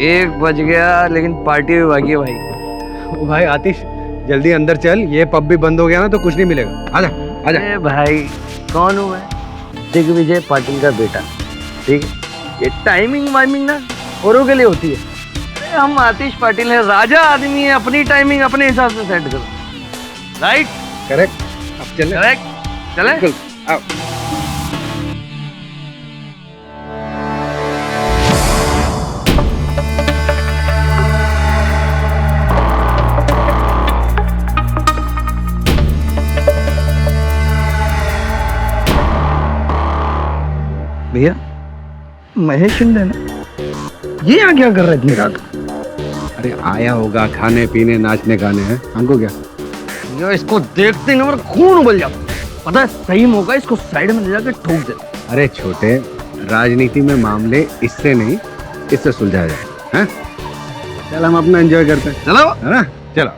1 बज गया लेकिन पार्टी भी बाकी है भाई। ओ भाई आतिश, जल्दी अंदर चल, ये पब भी बंद हो गया ना तो कुछ नहीं मिलेगा। आजा आजा। अरे भाई कौन हूँ मैं? दिग्विजय पाटिल का बेटा, ठीक है। ये टाइमिंग वाइमिंग ना औरों के लिए होती है। अरे हम आतिश पाटिल है, राजा आदमी है, अपनी टाइमिंग अपने हिसाब से सेट करो। राइट? करेक्ट। अब चले। करेक्ट, चले। बिल्कुल, आओ। भैया महेश शिंदे ना, ये यहाँ क्या कर रहा है इतनी रात? अरे आया होगा, खाने पीने नाचने गाने हैं, हमको क्या। यो इसको देखते ही ना मेरा खून उबल जाता। पता है सही मौका इसको साइड में ले जाकर ठोक दे। अरे छोटे, राजनीति में मामले इससे नहीं इससे सुलझाया जाए, हैं? चल हम अपना एंजॉय करते हैं, चलो है ना? चलो।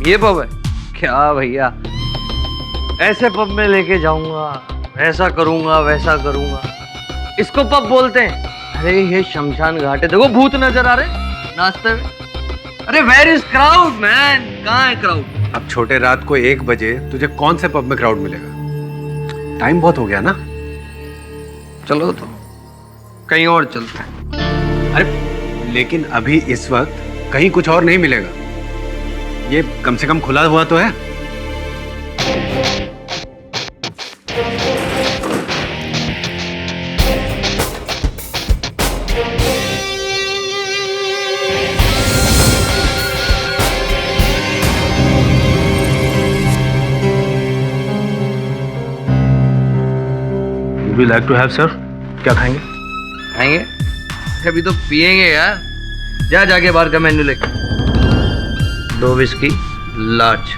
ये पब है क्या भैया? ऐसे पब में लेके जाऊंगा, ऐसा करूंगा वैसा करूंगा। इसको पब बोलते हैं? अरे ये शमशान घाट है, देखो भूत नजर आ रहे नाचते हुए। अरे वेयर इज क्राउड मैन? कहाँ है क्राउड? अब छोटे, रात को 1 बजे तुझे कौन से पब में क्राउड मिलेगा? टाइम बहुत हो गया ना। चलो तो कहीं और चलते हैं। अरे लेकिन अभी इस वक्त कहीं कुछ और नहीं मिलेगा। ये कम से कम खुला हुआ तो है। Would you like to have, sir? क्या खाएंगे? खाएंगे? अभी तो पिएंगे यार। जा जाके बाहर का मेन्यू लेके 2 whisky large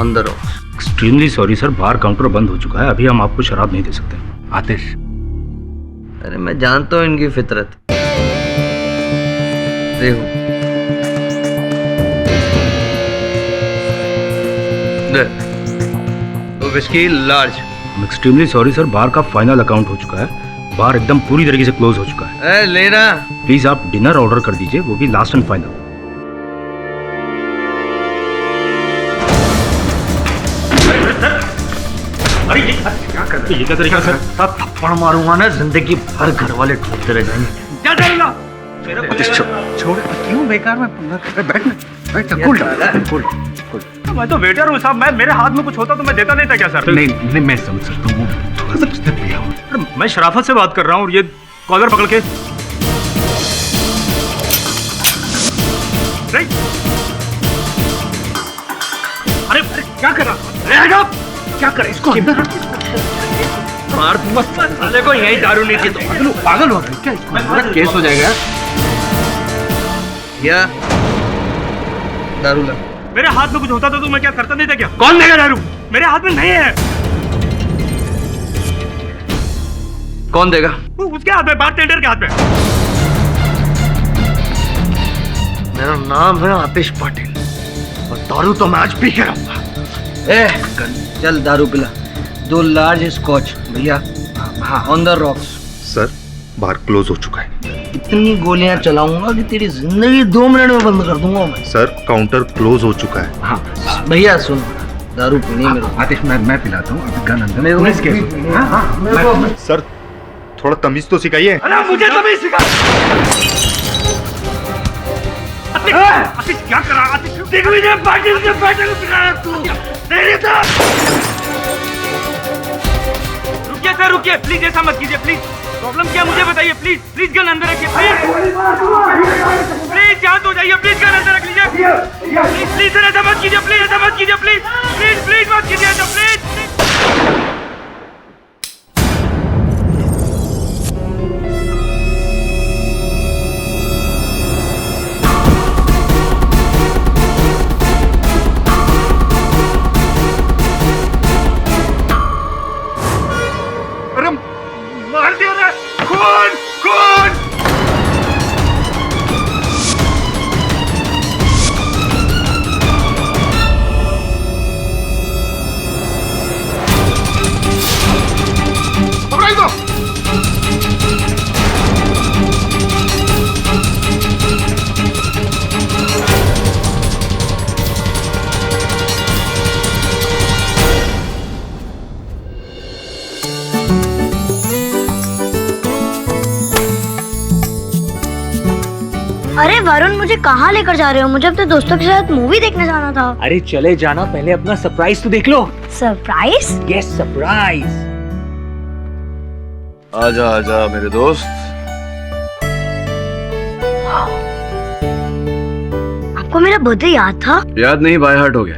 on the rocks. Extremely sorry sir, bar counter बंद हो चुका है, अभी हम आपको शराब नहीं दे सकते। आतिश, अरे मैं जानता हूँ इनकी फितरत। देखो ले, 2 whisky large. Extremely sorry sir, bar का फाइनल अकाउंट हो चुका है, बार एकदम पूरी तरीके से क्लोज हो चुका है। लेना प्लीज आप डिनर ऑर्डर कर दीजिए, वो भी लास्ट एंड फाइनल। अरे ये क्या करते हैं? ये क्या तरीका सर? तब थप्पड़ मारूंगा ना, जिंदगी भर घर वाले ढूंढते रह जाएंगे। क्या डरना? छोड़, क्यों बेकार में बैठ ना, बैठ ना, कूल डाउन, कूल। मैं तो वेटर हूँ साहब, मैं मेरे हाथ में कुछ होता तो मैं देता नहीं था क्या सर? नहीं नहीं, मैं समझ सकता हूँ, थोड़ा सा उसने पिया हो। मैं शराफत से बात कर रहा हूँ और ये कॉलर पकड़ के नहीं। अरे क्या कर रहा? क्या करे इसको? मार मस्त साले को, यही दारू नहीं थी तो पागल हो गया क्या? इसको केस हो जाएगा या दारू ला। मेरे हाथ में कुछ होता तो मैं क्या करता नहीं था क्या? कौन देगा दारू? मेरे हाथ में नहीं है। कौन देगा? उसके हाथ में, बारटेंडर के हाथ में। मेरा नाम है आतिश पाटिल और दारू तो मैं आज पी के रहूंगा। चल दारू पिला। 2 लार्ज स्कॉच भैया। हाँ on the rocks. Sir, bar close हो चुका है। इतनी गोलियां चलाऊंगा कि तेरी जिंदगी 2 मिनट में बंद कर दूंगा मैं। सर, काउंटर क्लोज हो चुका है। हाँ भैया सुन, दारू पीनी मेरे को। आतिश, मैं पिलाता हूँ, अभी गन अंदर। मेरे को पुलिस केस। हाँ, सर थोड़ा तमीज तो सिखाइए। अरे मुझे तमीज सिखा। आतिश क्या कर रहा? आतिश दिग्विजय पाटिल के बेटे को सिखाया तू? नहीं था। रुकिए सर, रुकिए प्लीज, ऐसा मत कीजिए प्लीज। प्रॉब्लम क्या मुझे बताइए प्लीज। प्लीज गन अंदर रखिए प्लीज, शांत हो जाइए प्लीज, गन अंदर रख लीजिए प्लीज। प्लीज सर ऐसा मत कीजिए प्लीज, ऐसा मत कीजिए प्लीज। प्लीज प्लीज मत कीजिए ऐसा प्लीज। मार दिया रे, खून खून। अरे वरुण, मुझे कहाँ लेकर जा रहे हो? मुझे अपने दोस्तों के साथ मूवी देखने जाना था। अरे चले जाना, पहले अपना सरप्राइज तो देख लो। सरप्राइज? Yes, surprise. आजा आजा मेरे दोस्त। आपको मेरा बर्थडे याद था? याद नहीं, बाय हार्ट हो गया।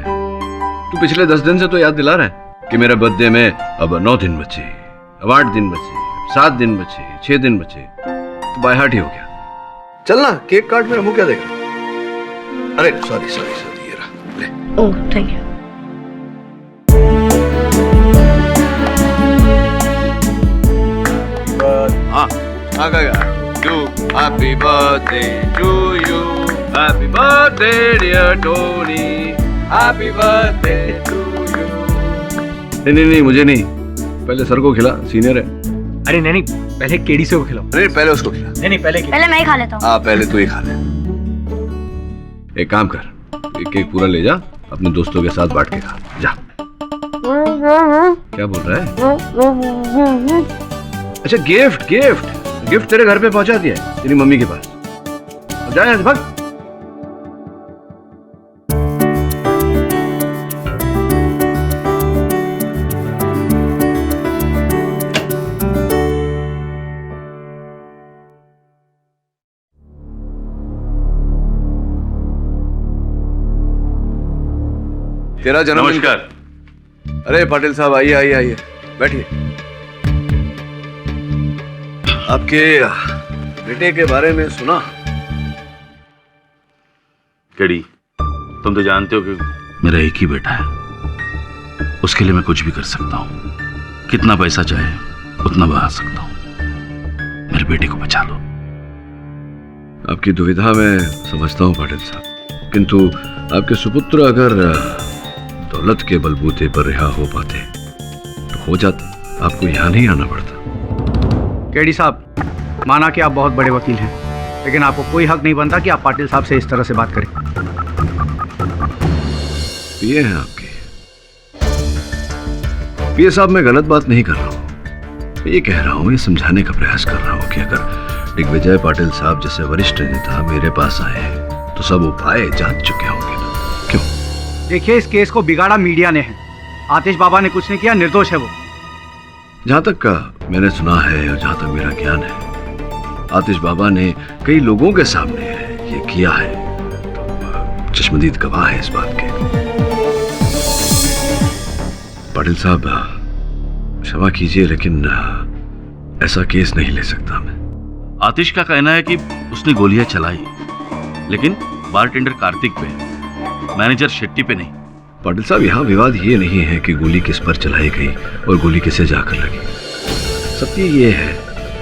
तू पिछले 10 दिन से तो याद दिला रहा है कि मेरे बर्थडे में अब 9 दिन बचे, अब 8 दिन बचे, 7 दिन बचे, 6 दिन बचे, तो बाय हार्ट ही हो गया। चलना केक काट, मेरा मुंह क्या देख रहा। अरे सॉरी सॉरी सॉरी, ये रहा ले। Oh thank you. हाँ हाँ you happy birthday to you, happy birthday dear Tony, happy birthday to you. नहीं मुझे नहीं, पहले सर को खिला, सीनियर है। अरे नहीं, पहले केडी से को खिलाओ। अरे पहले उसको खिला। नहीं, पहले मैं ही खा लेता हूँ। हाँ पहले तू ही खा ले। एक काम कर, एक केक पूरा ले जा, अपने दोस्तों के साथ बांट के खा जा। क्या बोल रहा है? अच्छा गिफ्ट गिफ्ट गिफ्ट तेरे घर पे पहुंचा दिया है तेरी मम्मी के पास। अब जा यहाँ से भाग। तेरा जन्मदिन। नमस्कार। अरे पाटिल साहब आइए आइए आइए, बैठिए। आपके बेटे के बारे में सुना। केडी, तुम तो जानते हो कि मेरा एक ही बेटा है, उसके लिए मैं कुछ भी कर सकता हूँ, कितना पैसा चाहे उतना बहा सकता हूँ। मेरे बेटे को बचा लो। आपकी दुविधा मैं समझता हूँ पाटिल साहब, किंतु आपके सुपुत्र अगर दौलत के बलबूते पर रिहा हो पाते तो हो जाता, आपको यहाँ नहीं आना पड़ता। केडी साहब, माना कि आप बहुत बड़े वकील हैं, लेकिन आपको कोई हक नहीं बनता कि आप पाटिल साहब से इस तरह से बात करें। ये हैं आपके पीए साहब, मैं गलत बात नहीं कर रहा हूँ, ये कह रहा हूँ, ये समझाने का प्रयास कर रहा हूँ कि अगर दिग्विजय पाटिल साहब जैसे वरिष्ठ नेता मेरे पास आए तो सब उपाय जान चुके होंगे ना। क्यों? देखिए, इस केस को बिगाड़ा मीडिया ने है, आतिश बाबा ने कुछ नहीं किया, निर्दोष है वो। जहां तक का मैंने सुना है और जहां तक मेरा ज्ञान है, आतिश बाबा ने कई लोगों के सामने ये किया है, तो चश्मदीद गवाह है इस बात के। पाटिल साहब क्षमा कीजिए, लेकिन ऐसा केस नहीं ले सकता मैं। आतिश का कहना है कि उसने गोलियां चलाई, लेकिन बारटेंडर कार्तिक पे, मैनेजर शेट्टी पे नहीं। पाटिल साहब, यहाँ विवाद ये नहीं है कि गोली किस पर चलाई गई और गोली किसे जाकर लगी। सत्य ये है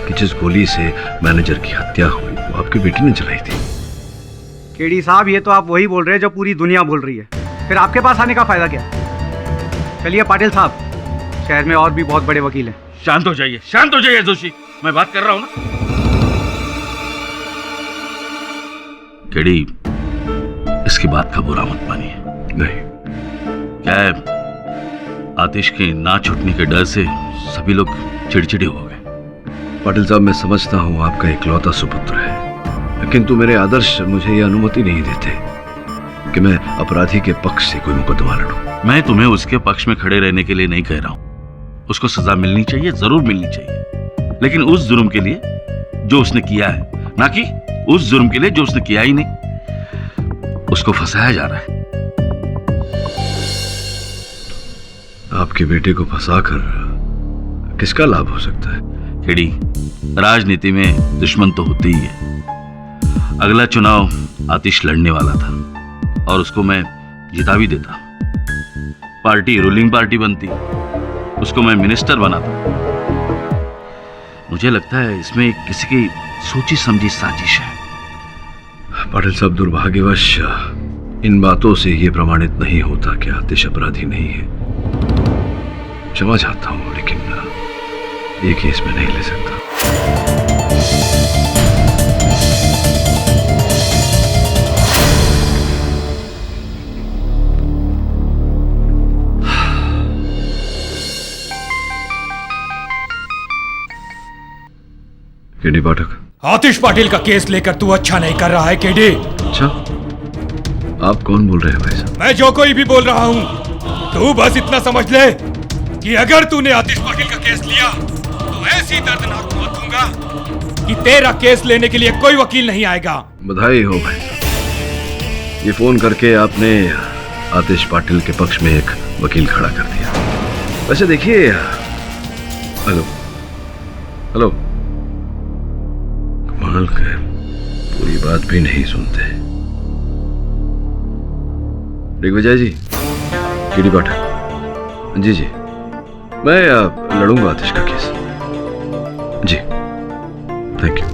कि जिस गोली से मैनेजर की हत्या हुई वो आपकी बेटी ने चलाई थी। केडी साहब, ये तो आप वही बोल रहे हैं जो पूरी दुनिया बोल रही है, फिर आपके पास आने का फायदा क्या? चलिए पाटिल साहब, शहर में और भी बहुत बड़े वकील हैं। शांत हो जाइए जोशी, मैं बात कर रहा हूं ना। केडी, इसकी बात का बुरा मत मानिए। नहीं, क्या है, आतिश के ना छूटने के डर से सभी लोग चिड़चिड़े हो गए। पाटिल साहब, मैं समझता हूँ आपका इकलौता सुपुत्र है, किंतु मेरे आदर्श मुझे ये अनुमति नहीं देते कि मैं अपराधी के पक्ष से कोई मुकदमा लड़ूं। मैं तुम्हें उसके पक्ष में खड़े रहने के लिए नहीं कह रहा हूं। उसको सजा मिलनी चाहिए, जरूर मिलनी चाहिए, लेकिन उस जुर्म के लिए जो उसने किया है, ना कि उस जुर्म के लिए जो उसने किया ही नहीं। उसको फंसाया जा रहा है। आपके बेटे को फंसाकर किसका लाभ हो सकता है? केडी, राजनीति में दुश्मन तो होते ही है। अगला चुनाव आतिश लड़ने वाला था और उसको मैं जिता भी देता। पार्टी रूलिंग पार्टी बनती, उसको मैं मिनिस्टर बनाता। मुझे लगता है इसमें किसी की सोची समझी साजिश है। पाटिल साहब, दुर्भाग्यवश इन बातों से ये प्रमाणित नहीं होता कि आतिश अपराधी नहीं है। क्षमा चाहता हूं, लेकिन ये केस में नहीं ले सकता। केडी पाठक, आतिश पाटिल का केस लेकर तू अच्छा नहीं कर रहा है केडी। अच्छा, आप कौन बोल रहे हैं भाई साहब? मैं जो कोई भी बोल रहा हूँ, तू बस इतना समझ ले कि अगर तूने आतिश पाटिल का केस लिया तो ऐसी दर्दनाक मौत दूंगा कि तेरा केस लेने के लिए कोई वकील नहीं आएगा। बधाई हो भाई साहब, ये फोन करके आपने आतिश पाटिल के पक्ष में एक वकील खड़ा कर दिया। वैसे देखिए, हेलो हेलो, कमाल का पूरी बात भी नहीं सुनते। दिग्विजय जी, केडी पाटिल जी जी, मैं लड़ूंगा आतिश का केस जी। Thank you.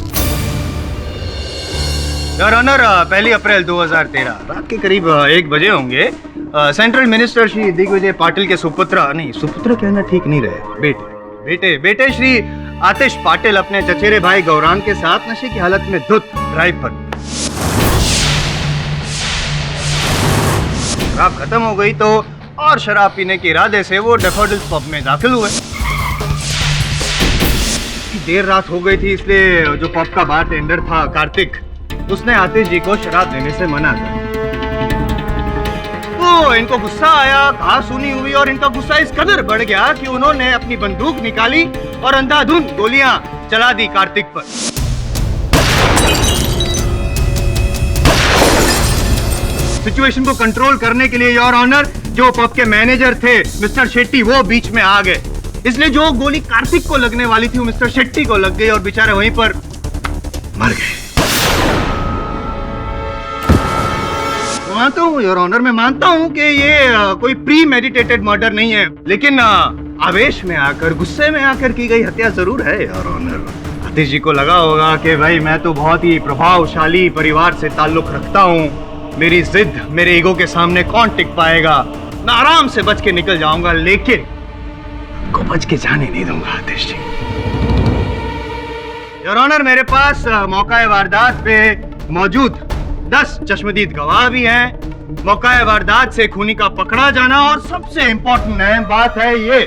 Your honour, 1 April 2013 रात के करीब 1 बजे होंगे। सेंट्रल मिनिस्टर श्री दिग्विजय पाटिल के सुपुत्र, नहीं सुपुत्र कहना ठीक नहीं रहे, बेटे श्री आतिश पाटिल अपने चचेरे भाई गौरांग के साथ नशे की हालत में धुत ड्राइव पर। शराब खत्म हो गई तो और शराब पीने के इरादे से वो डैफोडिल्स पब में दाखिल हुए। देर रात हो गई थी, इसलिए जो पब का बारटेंडर था कार्तिक, उसने आतिश जी को शराब देने से मना कर। तो इनको गुस्सा आया, कहा सुनी हुई, और इनका गुस्सा इस कदर बढ़ गया कि उन्होंने अपनी बंदूक निकाली और अंधाधुंध गोलियां चला दी कार्तिक पर। सिचुएशन को कंट्रोल करने के लिए योर ऑनर, जो पब के मैनेजर थे मिस्टर शेट्टी, वो बीच में आ गए। इसलिए जो गोली कार्तिक को लगने वाली थी वो मिस्टर शेट्टी को लग गई और बेचारे वहीं पर मर गए। मानता हूँ योर ऑनर, मैं मानता हूँ कि ये कोई प्री मेडिटेटेड मर्डर नहीं है, लेकिन आवेश में आकर, गुस्से में आकर की गई हत्या जरूर है योर ऑनर। आतिश जी को लगा होगा कि भाई मैं तो बहुत ही प्रभावशाली परिवार से ताल्लुक रखता हूँ, मेरी जिद, मेरे ईगो के सामने कौन टिक पाएगा, मैं आराम से बच के निकल जाऊंगा, लेकिन को बच के जाने नहीं दूंगा आतिश जी। योर ऑनर, मेरे पास मौका वारदात पे मौजूद 10 चश्मदीद गवाह भी हैं। मौका वारदात से खूनी का पकड़ा जाना, और सबसे इंपॉर्टेंट है बात है ये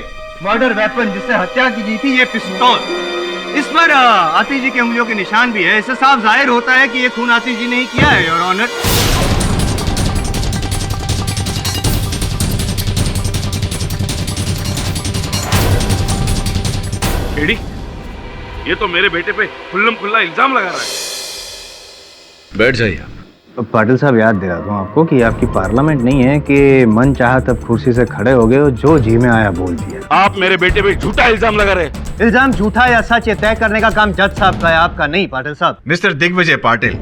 मर्डर वेपन जिससे हत्या की गई थी, ये पिस्तौल। इस पर आतिश जी के उंगलियों के निशान भी है। इससे साफ जाहिर होता है कि ये खून आतिश जी ने ही किया है योर ऑनर। केडी, ये तो मेरे बेटे पे खुल्लम खुल्ला इल्जाम लगा रहा है। बैठ जाइए आप। पाटिल साहब, याद दिला दूं आपको कि आपकी पार्लियामेंट नहीं है कि मन चाहा तब कुर्सी से खड़े हो गए और जो जी में आया बोल दिया। आप मेरे बेटे पे झूठा इल्जाम लगा रहे हैं। इल्जाम झूठा या सच ये तय करने का काम जज साहब का है, आपका नहीं पाटिल साहब। मिस्टर दिग्विजय पाटिल,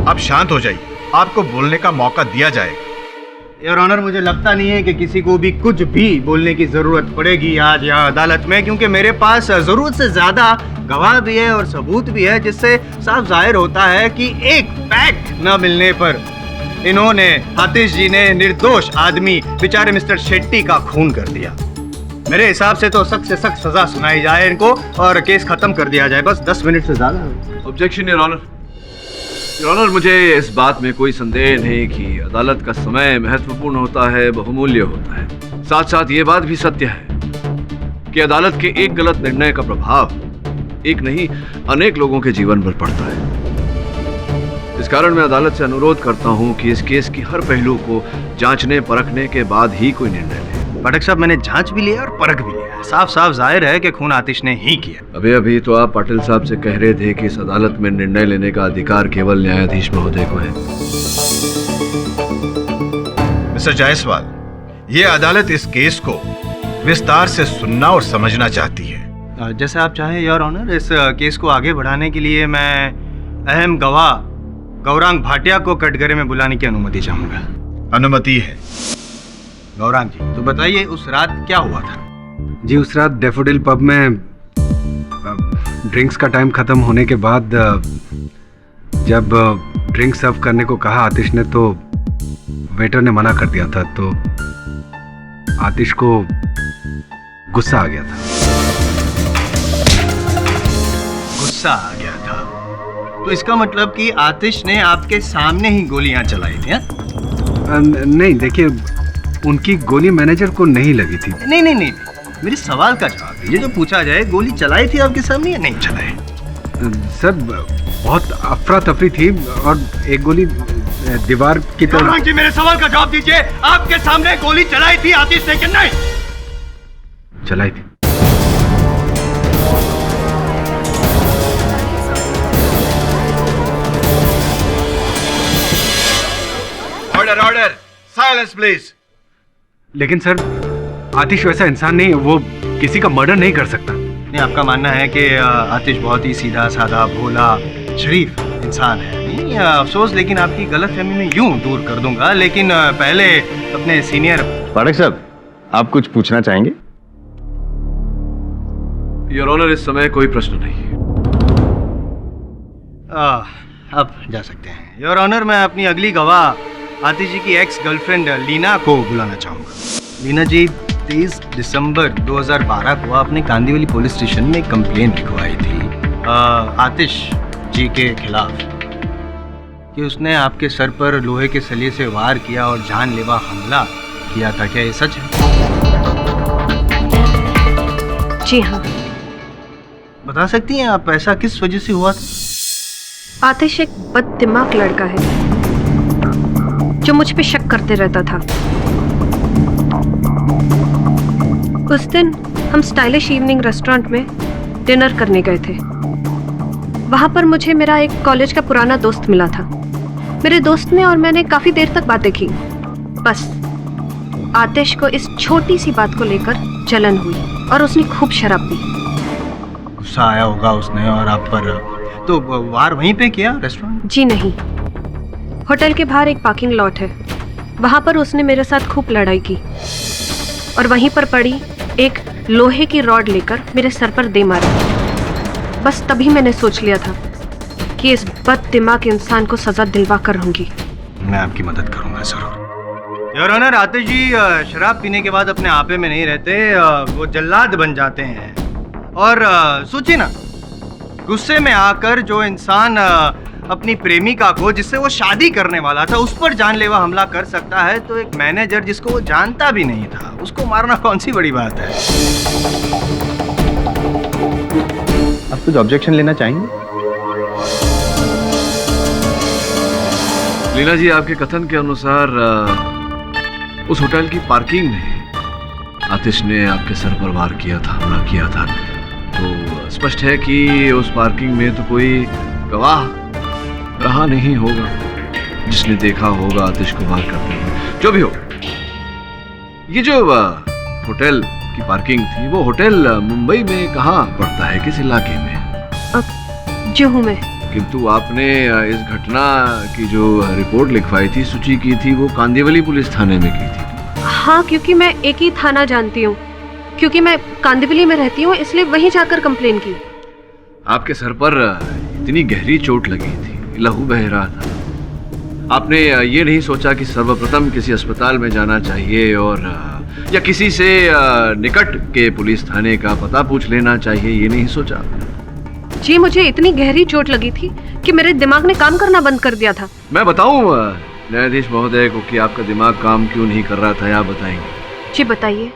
आप शांत हो जाइए, आपको बोलने का मौका दिया जाएगा। योर ऑनर, मुझे लगता नहीं है कि किसी को भी कुछ भी बोलने की जरूरत पड़ेगी आज यहाँ अदालत में, क्योंकि मेरे पास जरूरत से ज्यादा गवाह भी है और सबूत भी है, जिससे साफ जाहिर होता है कि एक फैक्ट न मिलने पर इन्होंने, आतिश जी ने निर्दोष आदमी बेचारे मिस्टर शेट्टी का खून कर दिया। मेरे हिसाब से तो सख्त से सख्त सजा सुनाई जाए इनको और केस खत्म कर दिया जाए, बस 10 मिनट से ज्यादा। Objection your honour. Your honour, मुझे इस बात में कोई संदेह नहीं कि अदालत का समय महत्वपूर्ण होता है, बहुमूल्य होता है। साथ साथ ये बात भी सत्य है कि अदालत के एक गलत निर्णय का प्रभाव एक नहीं अनेक लोगों के जीवन पर पड़ता है। इस कारण मैं अदालत से अनुरोध करता हूं कि इस केस की हर पहलू को जांचने परखने के बाद ही कोई निर्णय ले। पाठक साहब, मैंने जांच भी लिया और परख भी लिया, साफ साफ जाहिर है कि खून आतिश ने ही किया। अभी तो आप पाटिल साहब से कह रहे थे कि इस अदालत में निर्णय लेने का अधिकार केवल न्यायाधीश महोदय को है। मिस्टर जायसवाल, ये अदालत इस केस को विस्तार से सुनना और समझना चाहती है। जैसे आप चाहें योर ऑनर, इस केस को आगे बढ़ाने के लिए मैं अहम गवाह गौरांग भाटिया को कटघरे में बुलाने की अनुमति चाहूंगा। अनुमति है। गौरांग जी, तो बताइए उस रात क्या हुआ था? जी, उस रात डैफोडिल पब में ड्रिंक्स का टाइम खत्म होने के बाद जब ड्रिंक सर्व करने को कहा आतिश ने, तो वेटर ने मना कर दिया था, तो आतिश को गुस्सा आ गया था। गुस्सा आ गया था, तो इसका मतलब कि आतिश ने आपके सामने ही गोलियां चलाई थी? नहीं, देखिए, उनकी गोली मैनेजर को नहीं लगी थी। नहीं, मेरे सवाल का जवाब दीजिए। जो पूछा जाए, गोली चलाई थी आपके सामने या नहीं चलाई? सर बहुत अफरा तफरी थी और एक गोली दीवार की तरफ। गौरव जी मेरे सवाल का जवाब दीजिए, आपके सामने गोली चलाई थी आतिश ने कि नहीं? चलाई थी। Order order, silence please. लेकिन सर आतिश वैसा इंसान नहीं है, वो किसी का मर्डर नहीं कर सकता। नहीं, आपका मानना है कि आतिश बहुत ही सीधा साधा भोला शरीफ इंसान है। नहीं अफसोस, लेकिन आपकी गलतफहमी में यूं दूर कर दूंगा, लेकिन पहले अपने सीनियर। पाठक साहब, आप कुछ पूछना चाहेंगे? योर ऑनर, इस समय कोई प्रश्न नहीं। अब जा सकते हैं। योर ऑनर, मैं अपनी अगली गवाह आतिश जी की एक्स गर्लफ्रेंड लीना को बुलाना चाहूँगा। लीना जी 23 दिसंबर 2012 को आपने कांदीवली पुलिस स्टेशन में कंप्लेन लिखवाई थी आतिश जी के खिलाफ कि उसने आपके सर पर लोहे के सलिए से वार किया और जानलेवा हमला किया था। क्या ये सच है? जी हाँ। बता सकती हैं आप ऐसा किस वजह से हुआ था? आतिश एक बददिमाग लड़का है जो मुझ पे शक करते रहता था। उस दिन हम स्टाइलिश इवनिंग रेस्टोरेंट में डिनर करने गए थे। वहां पर मुझे मेरा एक कॉलेज का पुराना दोस्त मिला था। मेरे दोस्त ने और मैंने काफी देर तक बातें की। बस आतिश को इस छोटी सी बात को लेकर जलन हुई और उसने खूब शराब पी। गुस्सा आया होगा उसने और आप पर, तो वार वहीं पे किया रेस्टोरेंट? जी नहीं, होटल के बाहर एक पार्किंग लॉट है, वहां पर उसने मेरे साथ खूब लड़ाई की और वहीं पर पड़ी एक लोहे की रॉड लेकर मेरे सर पर दे मारा। बस तभी मैंने सोच लिया था कि इस बददिमाग इंसान को सजा दिलवा कर रहूंगी। मैं आपकी मदद करूंगा जरूर। योर ऑनर, आतिश जी शराब पीने के बाद अपने आपे में नहीं रहते, वो जल्लाद बन जाते हैं। और सोचिए ना, गुस्से में आकर जो इंसान अपनी प्रेमिका को, जिससे वो शादी करने वाला था, उस पर जानलेवा हमला कर सकता है, तो एक मैनेजर जिसको वो जानता भी नहीं था, उसको मारना कौन सी बड़ी बात है? आप कुछ ऑब्जेक्शन लेना चाहेंगे? लीला जी, आपके कथन के अनुसार उस होटल की पार्किंग में आतिश ने आपके सर पर वार किया था, हमला किया था, तो स्पष्ट है कि उस पार्किंग में तो कोई गवाह रहा नहीं होगा जिसने देखा होगा आतिश को वार करते हुए। जो भी हो, ये जो होटल की पार्किंग थी, वो होटल मुंबई में कहाँ पड़ता है, किस इलाके में? जुहू में। किंतु आपने इस घटना की जो रिपोर्ट लिखवाई थी, सूची की थी, वो कांदीवली पुलिस थाने में की थी। हाँ, क्योंकि मैं एक ही थाना जानती हूँ, क्योंकि मैं कांदीवली में रहती हूँ, इसलिए वहीं जाकर कंप्लेन की। आपके सर पर इतनी गहरी चोट लगी थी, लहू बह रहा था, आपने ये नहीं सोचा कि सर्वप्रथम किसी अस्पताल में जाना चाहिए और या किसी से निकट के पुलिस थाने का पता पूछ लेना चाहिए, ये नहीं सोचा? जी, मुझे इतनी गहरी चोट लगी थी कि मेरे दिमाग ने काम करना बंद कर दिया था। मैं बताऊं न्यायाधीश महोदय को कि आपका दिमाग काम क्यों नहीं कर रहा था, या बताएंगे? जी बताइए।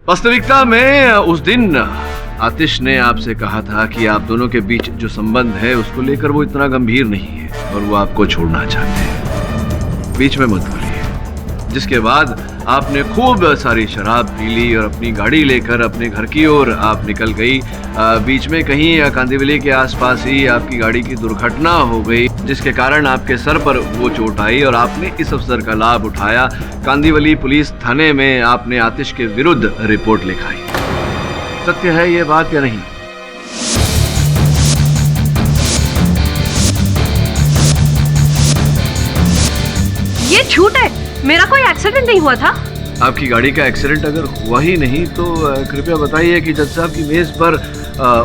वास्तविकता में उस दिन आतिश ने आपसे कहा था कि आप दोनों के बीच जो संबंध है उसको लेकर वो इतना गंभीर नहीं है और वो आपको छोड़ना चाहते हैं। बीच में मत बोलिए। जिसके बाद आपने खूब सारी शराब पी ली और अपनी गाड़ी लेकर अपने घर की ओर आप निकल गई। बीच में कहीं कांदीवली के आसपास ही आपकी गाड़ी की दुर्घटना हो गई, जिसके कारण आपके सर पर वो चोट आई और आपने इस अवसर का लाभ उठाया। कांदीवली पुलिस थाने में आपने आतिश के विरुद्ध रिपोर्ट लिखाई। सत्य है ये बात या नहीं? ये झूठ है, मेरा कोई एक्सीडेंट नहीं हुआ था। आपकी गाड़ी का एक्सीडेंट अगर हुआ ही नहीं तो कृपया बताइए कि जज साहब की मेज पर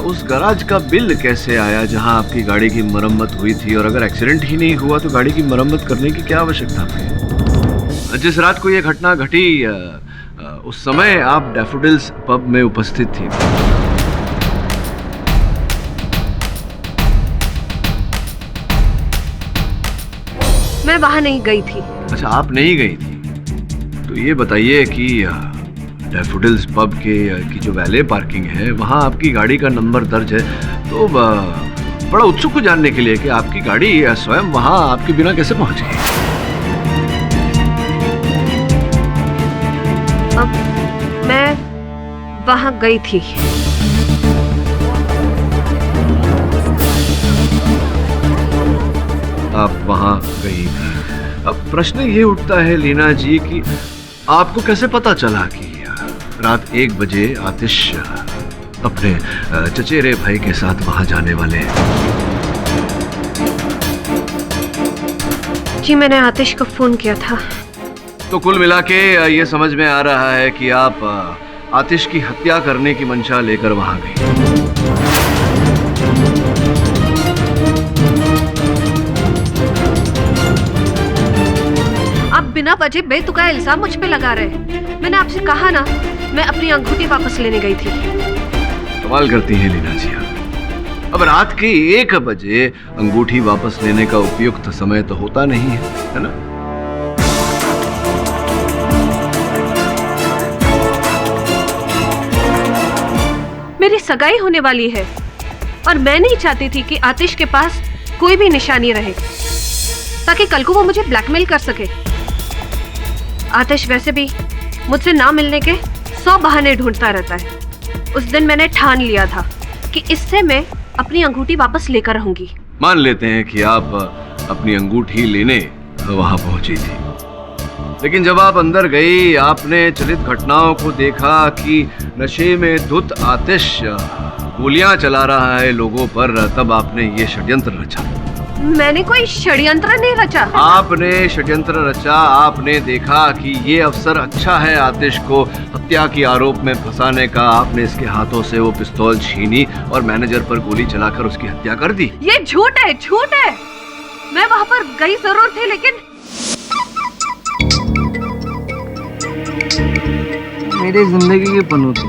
उस गैराज का बिल कैसे आया जहां आपकी गाड़ी की मरम्मत हुई थी, और अगर एक्सीडेंट ही नहीं हुआ तो गाड़ी की मरम्मत करने की क्या आवश्यकता थी? जिस रात को यह घटना घटी उस समय आप डैफोडिल्स पब में उपस्थित थी। मैं वहां नहीं गई थी। अच्छा, आप नहीं गई थी, तो ये बताइए कि डैफोडिल्स पब की जो वैले पार्किंग है वहाँ आपकी गाड़ी का नंबर दर्ज है, तो बड़ा उत्सुक हूँ जानने के लिए कि आपकी गाड़ी स्वयं वहाँ आपके बिना कैसे पहुँच गई। अब मैं वहाँ गई थी। आप वहाँ गई थी। अब प्रश्न ये उठता है लीना जी कि आपको कैसे पता चला कि रात 1 बजे आतिश अपने चचेरे भाई के साथ वहां जाने वाले हैं? जी मैंने आतिश को फोन किया था। तो कुल मिला के ये समझ में आ रहा है कि आप आतिश की हत्या करने की मंशा लेकर वहां गई। आप बिना वजह बेतुका इल्जाम मुझ पे लगा रहे हैं। मैंने आपसे कहा ना, मैं अपनी अंगूठी वापस लेने गई थी। कमाल करती हैं लीना जी आप। अब रात के 1 बजे अंगूठी वापस लेने का उपयुक्त समय तो होता नहीं है ना? मेरी सगाई होने वाली है और मैं नहीं चाहती थी कि आतिश के पास कोई भी निशानी रहे ताकि कल को वो मुझे ब्लैकमेल कर सके। आतिश वैसे भी मुझसे ना मिलने के 100 बहाने ढूंढता रहता है। उस दिन मैंने ठान लिया था कि इससे मैं अपनी अंगूठी वापस लेकर रहूंगी। मान लेते हैं कि आप अपनी अंगूठी लेने वहां पहुंची थी, लेकिन जब आप अंदर गई आपने चलित घटनाओं को देखा कि नशे में धुत आतिश गोलियां चला रहा है लोगों पर, तब आपने ये षड्यंत्र रचा। मैंने कोई षड्यंत्र नहीं रचा। आपने षड्यंत्र रचा। आपने देखा कि ये अवसर अच्छा है आतिश को हत्या के आरोप में फंसाने का। आपने इसके हाथों से वो पिस्तौल छीनी और मैनेजर पर गोली चलाकर उसकी हत्या कर दी। ये झूठ है, झूठ है। मैं वहां पर गई जरूर थी, लेकिन मेरी जिंदगी के पन्नू थे।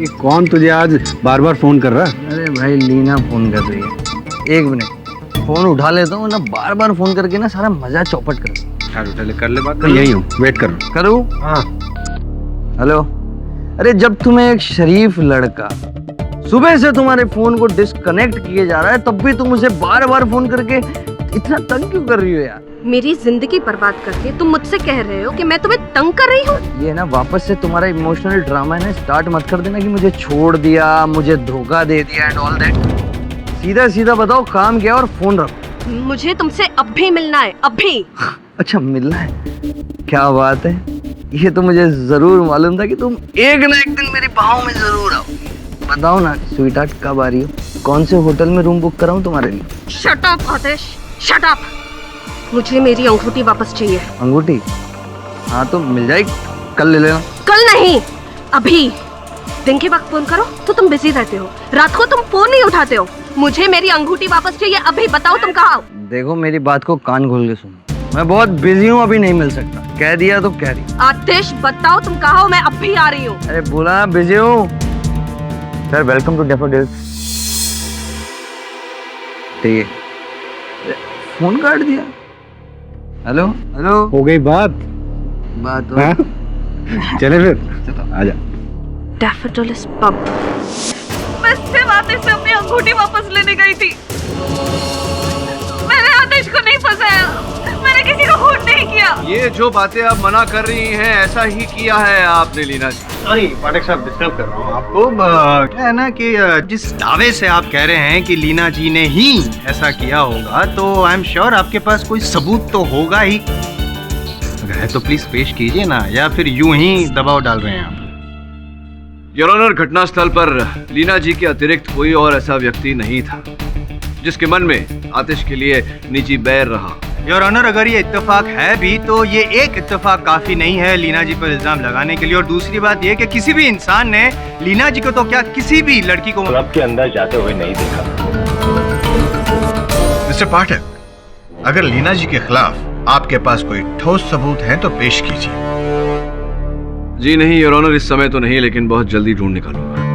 ये कौन तुझे आज बार बार फोन कर रहा है? अरे भाई लीना फोन कर रही है। 1 मिनट फोन उठा लेता हूँ ना, बार बार फोन करके ना सारा मजा चौपट कर उठा ले, कर ले बात। मैं यही हूँ, वेट कर। करूँ? हाँ। हेलो। अरे जब तुम्हें एक शरीफ लड़का सुबह से तुम्हारे फोन को डिस्कनेक्ट किए जा रहा है, तब भी तुम उसे बार बार फोन करके इतना तंग क्यों कर रही हो यार? मेरी जिंदगी बर्बाद करके तुम मुझसे कह रहे हो कि मैं तुम्हें तंग कर रही हूँ? ये ना वापस से तुम्हारा इमोशनल ड्रामा है ना, स्टार्ट मत कर देना कि मुझे छोड़ दिया, मुझे धोखा दे दिया एंड ऑल दैट। सीधा सीधा बताओ काम क्या और फोन रखो। मुझे तुमसे अब भी मिलना है, अभी। अच्छा मिलना है? क्या बात है, ये तो मुझे जरूर मालूम था कि तुम एक ना एक दिन मेरी बाहों में जरूर आओ। बताओ ना स्वीटहार्ट, कब आ रही हो? कौन से होटल में रूम बुक कराऊं तुम्हारे लिए? शट अप आतिश, शट अप। मुझे मेरी अंगूठी वापस चाहिए। अंगूठी? हाँ तो मिल जाएगी, कल ले लेना। कल नहीं, अभी। दिन के वक्त फोन करो तो तुम बिजी रहते हो, रात को तुम फोन नहीं उठाते हो। मुझे मेरी अंगूठी वापस चाहिए, अभी। बताओ तुम कहाँ हो? देखो मेरी बात को कान खोल के सुनो, मैं बहुत बिजी हूँ, अभी नहीं मिल सकता। कह दिया तो कह दिया। आतिश बताओ तुम कहाँ हो, मैं अब भी आ रही हूँ। अरे बोला बिजी हूँ। Sir welcome to Daffodils. ठीक है, फोन काट दिया। हेलो हेलो, हो गई बात? बात हाँ? चले फिर, आजा। Daffodils pub. मैं सिर्फ आतिश से अपनी अंगूठी वापस लेने गई थी। मैंने आतिश को नहीं फंसाया, मैंने किसी को खून नहीं किया। ये जो बातें आप मना कर रही हैं, ऐसा ही किया है आपने लीना जी। सॉरी पाठक साहब, डिस्टर्ब कर रहा हूँ आपको। क्या है ना कि जिस दावे से आप कह रहे हैं कि लीना जी ने ही ऐसा किया होगा, तो आई एम श्योर आपके पास कोई सबूत तो होगा ही। अगर है तो प्लीज पेश कीजिए ना, या फिर यूं ही दबाव डाल रहे हैं आप? योर ऑनर, घटनास्थल पर लीना जी के अतिरिक्त कोई और ऐसा व्यक्ति नहीं था जिसके मन में आतिश के लिए निजी बैर रहा। योर ऑनर, अगर ये इत्तेफाक है भी तो ये एक इत्तेफाक काफी नहीं है लीना जी पर इल्जाम लगाने के लिए। और दूसरी बात ये कि किसी भी इंसान ने लीना जी को तो क्या किसी भी लड़की को क्लब के अंदर जाते हुए नहीं देखा। मिस्टर पाठक, अगर लीना जी के खिलाफ आपके पास कोई ठोस सबूत है तो पेश कीजिए। जी नहीं योर ऑनर, इस समय तो नहीं, लेकिन बहुत जल्दी ढूंढ निकालूंगा।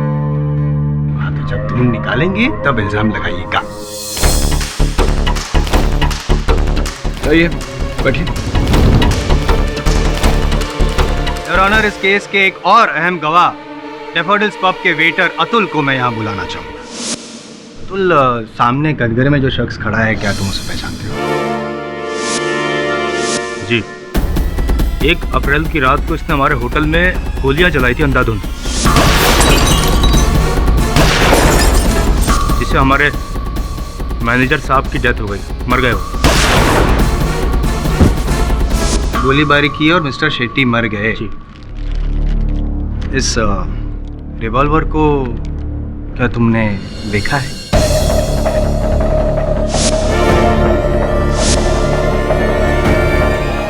तो जब ढूंढ निकालेंगे तब इल्जाम लगाइएगा। आइए बैठिए। योर ऑनर, इस केस के एक और अहम गवाह डेफोडिल्स पब के वेटर अतुल को मैं यहाँ बुलाना चाहूँगा। अतुल, सामने कटघरे में जो शख्स खड़ा है, क्या तुम उसे पहचानते हो? जी, 1 अप्रैल की रात को इसने हमारे होटल में गोलियां चलाई थी अंधाधुंध, जिससे हमारे मैनेजर साहब की डेथ हो गई, मर गए वो। गोलीबारी की और मिस्टर शेट्टी मर गए। जी। इस रिवॉल्वर को क्या तुमने देखा है?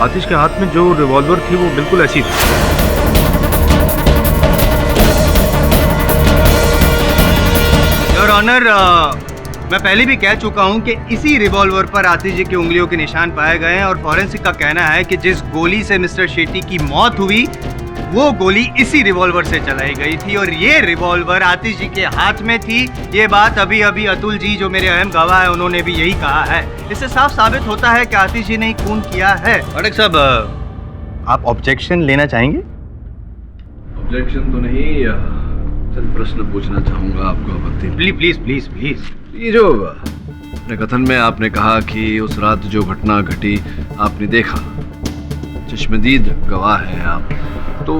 आतिश के हाथ में जो रिवॉल्वर थी वो बिल्कुल ऐसी थी। योर ऑनर, मैं पहले भी कह चुका हूं कि इसी रिवॉल्वर पर आतिश जी की उंगलियों के निशान पाए गए हैं और फॉरेंसिक का कहना है कि जिस गोली से मिस्टर शेट्टी की मौत हुई वो गोली इसी रिवॉल्वर से चलाई गई थी और ये रिवॉल्वर आतिश जी के हाथ में थी। ये बात अभी अभी अतुल जी, जो मेरे अहम गवाह है, उन्होंने भी यही कहा है। इससे साफ साबित होता है कि आतिश जी ने खून किया है। पाठक साहब, आप ऑब्जेक्शन लेना चाहेंगे? ऑब्जेक्शन तो नहीं, चंद प्रश्न पूछना चाहूंगा आपको आपत्ति? Please please please please. ये जो अपने कथन में आपने कहा कि उस रात जो घटना घटी आपने देखा, चश्मदीद गवाह हैं आप, तो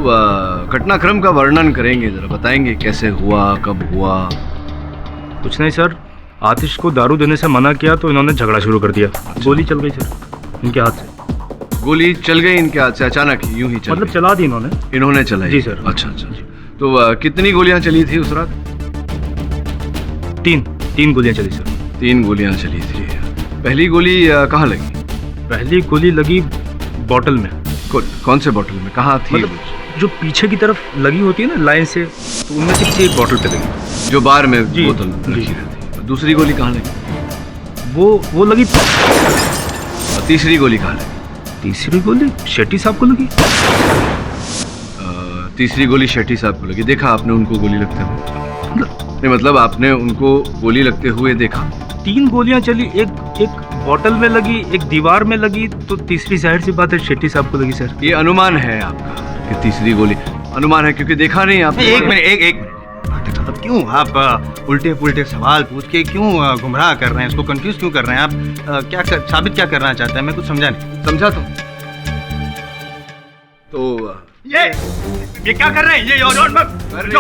घटनाक्रम का वर्णन करेंगे, जरा बताएंगे कैसे हुआ, कब हुआ? कुछ नहीं सर, आतिश को दारू देने से मना किया तो इन्होंने झगड़ा शुरू कर दिया। गोली चल गई सर इनके हाथ से। गोली चल गई इनके हाथ से अचानक, यूं ही चल मतलब गई? चला दी इन्होंने चलाई? जी सर। अच्छा अच्छा। तो कितनी गोलियां चली थी उस रात? 3 गोलियां चली सर। 3 गोलियां चली थी। पहली गोली कहाँ लगी? पहली गोली लगी बॉटल में। कौन से बॉटल में, कहाँ थी? मतलब जो पीछे की तरफ लगी होती है ना लाइन से, तो उनमें से किसी एक बॉटल पे लगी, जो बार में बोतल रखी रहती है। दूसरी गोली कहाँ लगी? वो लगी। तीसरी गोली कहाँ लगी? तीसरी गोली शेट्टी साहब को लगी। तीसरी गोली शेट्टी साहब को लगी। देखा आपने उनको गोली लगते हुए? नहीं, मतलब आपने उनको गोली लगते हुए देखा? 3 गोलियां चली, एक बॉटल में लगी, एक दीवार में लगी, तो तीसरी जाहिर सी बात है शेट्टी साहब को लगी सर। ये अनुमान है आपका कि तीसरी गोली? अनुमान है क्योंकि देखा नहीं आपने। एक मिनट, अब क्यों आप उल्टे पुल्टे सवाल पूछ के क्यों गुमराह कर रहे हैं, इसको कंफ्यूज क्यों कर रहे हैं आप? साबित क्या करना चाहते हैं? मैं कुछ समझा नहीं। समझा तो ये क्या कर रहे हैं? ये योर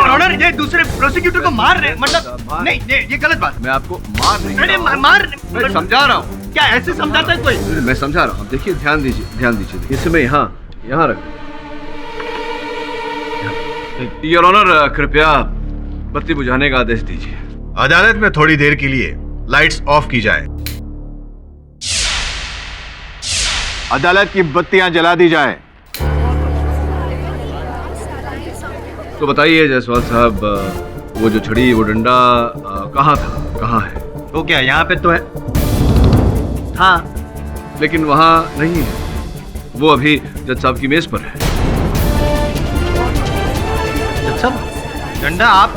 ऑनर, ये दूसरे प्रोसिक्यूटर को मार रहे हैं। मतलब नहीं, ये गलत बात। मैं आपको मार नहीं अरे रहा हूं। मार मैं समझा रहा हूँ। क्या ऐसे समझाता है कोई? मैं समझा रहा हूँ। देखिए, ध्यान दीजिए। इसे मैं यहाँ रख। योर ऑनर, कृपया बत्ती बुझाने का आदेश दीजिए। अदालत में थोड़ी देर के लिए लाइट्स ऑफ की जाए। अदालत की बत्तियां जला दी जाए। तो बताइए जायसवाल साहब, वो जो छड़ी, वो डंडा कहाँ था, कहाँ है? तो क्या यहाँ पे तो है? हाँ, लेकिन वहाँ नहीं है। वो अभी जज साहब की मेज पर है। जज साहब, डंडा आप?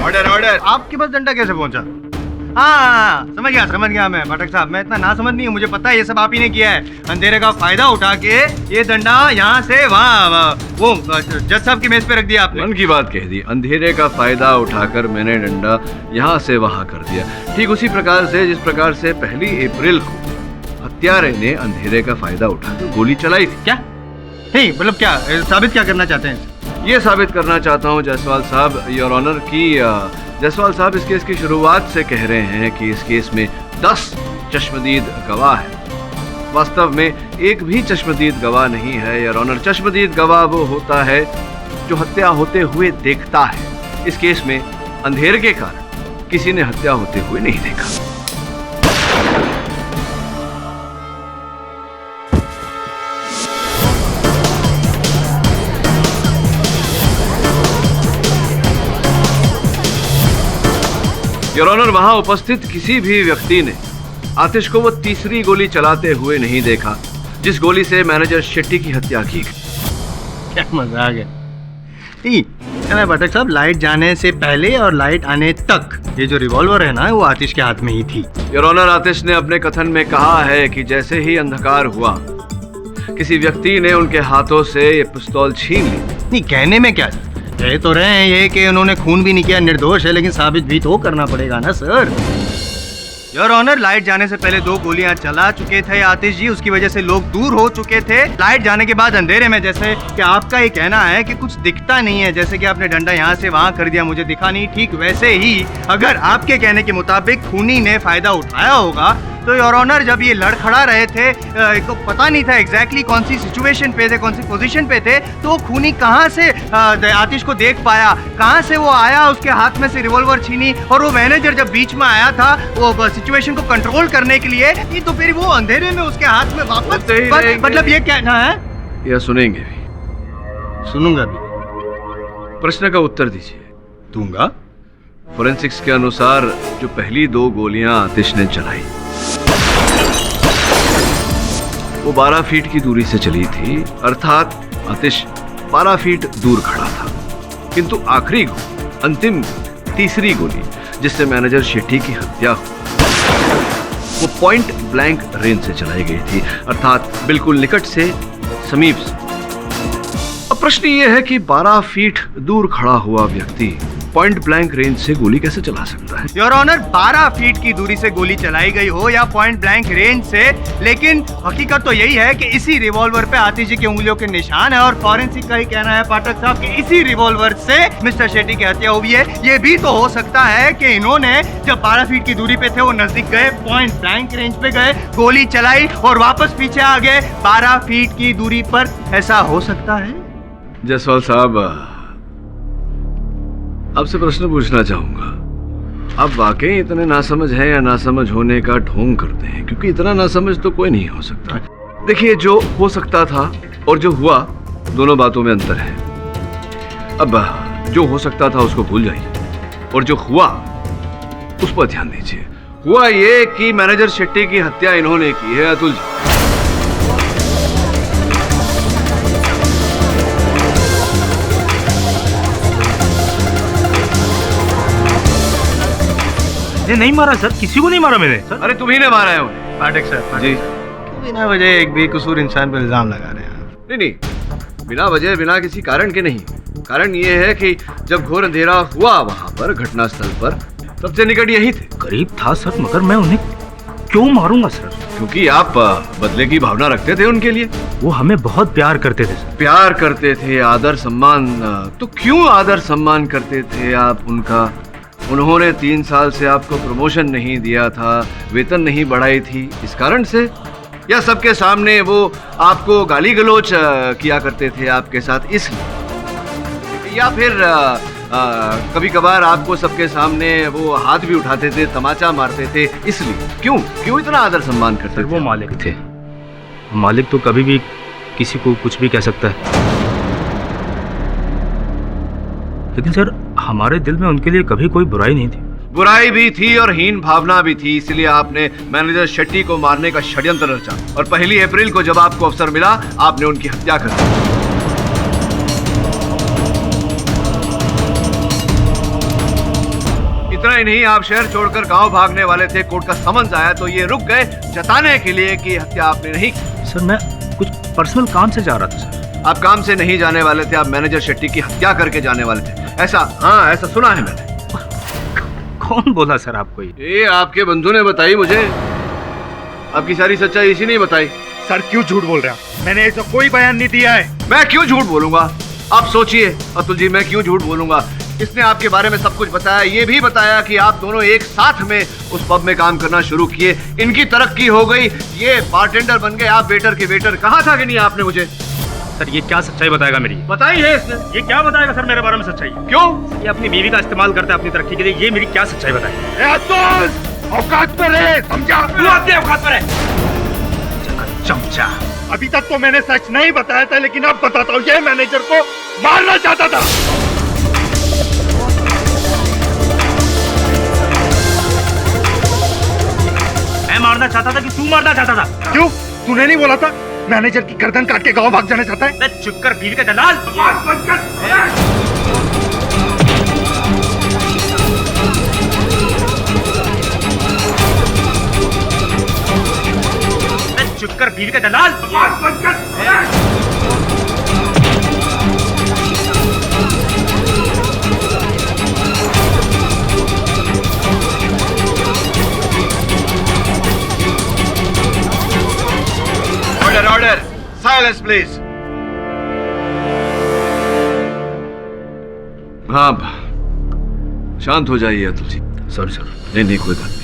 ऑर्डर। आपके पास डंडा कैसे पहुंचा? हाँ, समझ गया मैं। पाठक साहब, मैं इतना ना समझ नहीं हूँ, मुझे पता है ये सब आप ही ने किया है। अंधेरे का फायदा उठा के ये डंडा यहाँ से वहाँ वो जज साहब की मेज पे रख दिया आपने। मन की बात कह दी। अंधेरे का फायदा उठाकर मैंने डंडा यहाँ से वहाँ कर दिया। ठीक उसी प्रकार से जिस प्रकार से 1 अप्रैल को हत्यारे ने अंधेरे का फायदा उठाकर गोली चलाई थी। क्या नहीं, मतलब क्या साबित क्या करना चाहते हैं? ये साबित करना चाहता हूँ जायसवाल साहब, योर ऑनर, की जायसवाल साहब इस केस की शुरुआत से कह रहे हैं कि इस केस में 10 चश्मदीद गवाह हैं। वास्तव में एक भी चश्मदीद गवाह नहीं है योर ऑनर। चश्मदीद गवाह वो होता है जो हत्या होते हुए देखता है। इस केस में अंधेरे के कारण किसी ने हत्या होते हुए नहीं देखा। योर ऑनर, वहां उपस्थित किसी भी व्यक्ति ने आतिश को वो तीसरी गोली चलाते हुए नहीं देखा जिस गोली से मैनेजर शेट्टी की हत्या की। क्या मजा आ गया। नहीं, क्वेश्चन है पाठक साहब, लाइट जाने से पहले और लाइट आने तक ये जो रिवॉल्वर है ना वो आतिश के हाथ में ही थी। योर ऑनर, आतिश ने अपने कथन में कहा है कि जैसे ही अंधकार हुआ किसी व्यक्ति ने उनके हाथों से ये पिस्तौल छीन ली। नहीं, कहने में क्या कह तो रहे हैं ये कि उन्होंने खून भी नहीं किया, निर्दोष है, लेकिन साबित भी तो करना पड़ेगा ना सर। योर ऑनर, लाइट जाने से पहले 2 गोलियां चला चुके थे आतिश जी, उसकी वजह से लोग दूर हो चुके थे। लाइट जाने के बाद अंधेरे में, जैसे कि आपका ये कहना है कि कुछ दिखता नहीं है, जैसे कि आपने डंडा यहाँ से वहाँ कर दिया, मुझे दिखा नहीं, ठीक वैसे ही अगर आपके कहने के मुताबिक खूनी ने फायदा उठाया होगा तो योर ऑनर जब ये लड़खड़ा रहे थे तो पता नहीं था एग्जैक्टली कौन सी सिचुएशन पे थे, कौन सी पोजीशन पे थे, तो खूनी कहाँ से आतिश को देख पाया, कहाँ से वो आया, उसके हाथ में से रिवॉल्वर छीनी, और वो मैनेजर जब बीच में आया था वो सिचुएशन को कंट्रोल करने के लिए, नहीं तो फिर वो अंधेरे में उसके हाथ में वापस, मतलब ये कहना है या सुनेंगे भी? सुनूंगा भी। प्रश्न का उत्तर दीजिए। दूंगा। फोरेंसिक्स के अनुसार जो पहली 2 गोलियां आतिश ने चलाई वो 12 फीट की दूरी से चली थी, अर्थात आतिश 12 फीट दूर खड़ा था। किंतु आखिरी गोली, अंतिम तीसरी गोली जिससे मैनेजर शेट्टी की हत्या हुई, वो पॉइंट ब्लैंक रेंज से चलाई गई थी, अर्थात बिल्कुल निकट से, समीप से। अब प्रश्न ये है कि 12 फीट दूर खड़ा हुआ व्यक्ति पॉइंट ब्लैंक रेंज से गोली कैसे चला सकता है? योर ऑनर, 12 फीट की दूरी से गोली चलाई गई हो या पॉइंट ब्लैंक रेंज से, लेकिन हकीकत तो यही है कि इसी रिवॉल्वर पे आतिश जी की उंगलियों के निशान है, और फॉरेंसिक का ही कहना है पाठक साहब कि इसी रिवॉल्वर से मिस्टर शेट्टी की हत्या हुई है। ये भी तो हो सकता है कि इन्होंने जब 12 फीट की दूरी पे थे वो नजदीक गए, पॉइंट ब्लैंक रेंज पे गए, गोली चलाई और वापस पीछे आ गए 12 फीट की दूरी पर। ऐसा हो सकता है? जायसवाल साहब, आपसे प्रश्न पूछना चाहूंगा, आप वाकई इतने नासमझ हैं या नासमझ होने का ढोंग करते हैं? क्योंकि इतना नासमझ तो कोई नहीं हो सकता। देखिए, जो हो सकता था और जो हुआ, दोनों बातों में अंतर है। अब जो हो सकता था उसको भूल जाइए और जो हुआ उस पर ध्यान दीजिए। हुआ ये कि मैनेजर शेट्टी की हत्या इन्होंने की है, अतुल जी। नहीं मारा सर, किसी को नहीं मारा मैंने सर। अरे तुम्ही ने मारा है उन्हें। पाठक सर जी, बिना वजह एक बेकसूर इंसान पर इल्जाम लगा रहे हैं। नहीं, बिना वजह, बिना किसी कारण के नहीं। कारण ये है कि जब घोर अंधेरा हुआ वहां पर घटनास्थल पर, सबसे निकट यही थे। करीब था सर, मगर मैं उन्हें क्यों मारूंगा सर? क्योंकि आप बदले की भावना रखते थे उनके लिए। वो हमें बहुत प्यार करते थे सर। प्यार करते थे, आदर सम्मान। तो क्यों आदर सम्मान करते थे आप उनका? उन्होंने 3 साल से आपको प्रमोशन नहीं दिया था, वेतन नहीं बढ़ाई थी, इस कारण से? या सबके सामने वो आपको गाली गलौज किया करते थे आपके साथ इसलिए? या फिर कभी कभार आपको सबके सामने वो हाथ भी उठाते थे, तमाचा मारते थे, इसलिए? क्यों इतना आदर सम्मान करते थे? वो मालिक थे, मालिक तो कभी भी किसी को कुछ भी कह सकता है, लेकिन सर हमारे दिल में उनके लिए कभी कोई बुराई नहीं थी। बुराई भी थी और हीन भावना भी थी, इसलिए आपने मैनेजर शेट्टी को मारने का षड्यंत्र रचा और 1 अप्रैल को जब आपको अवसर मिला आपने उनकी हत्या कर दी। इतना ही नहीं, आप शहर छोड़कर गांव भागने वाले थे। कोर्ट का समन्स आया तो ये रुक गए जताने के लिए कि हत्या आपने नहीं की। सर मैं कुछ पर्सनल काम से जा रहा था सर। आप काम से नहीं जाने वाले थे, आप मैनेजर शेट्टी की हत्या करके जाने वाले थे, ऐसा? हाँ, ऐसा सुना है मैंने। कौन बोला सर आपको ये आपके बंधु ने बताई मुझे। आपकी सारी सच्चाई इसी ने बताई। सर क्यों झूठ बोल रहे हैं? मैंने ऐसा कोई बयान नहीं दिया है। मैं क्यों झूठ बोलूंगा? आप सोचिए अतुल जी, मैं क्यों झूठ बोलूंगा? इसने आपके बारे में सब कुछ बताया, ये भी बताया कि आप दोनों एक साथ में उस पब में काम करना शुरू किए, इनकी तरक्की हो गई, ये बारटेंडर बन गए, आप वेटर के वेटर। कहा था कि नहीं आपने मुझे? सर ये क्या सच्चाई बताएगा मेरी? बताई है इसने। ये क्या बताएगा सर मेरे बारे में सच्चाई? क्यों? ये अपनी बीवी का इस्तेमाल करता है अपनी तरक्की के लिए, ये मेरी क्या सच्चाई बताएगा? औकात पर है, समझा? तू अपने औकात पर है चमचा। अभी तक तो मैंने सच नहीं बताया था, लेकिन अब बताता हूँ, ये मैनेजर को मारना चाहता था। मैं मारना चाहता था कि तू मारना चाहता था? क्यों? तूने नहीं बोला था मैनेजर की गर्दन काट के गांव भाग जाना चाहता है? चुप कर बीवी का दलाल। चुप कर बीवी का दलाल। Order order, silence please. हाँ, शांत हो जाइए अतुल जी। Sorry sir. नहीं नहीं, कोई बात नहीं।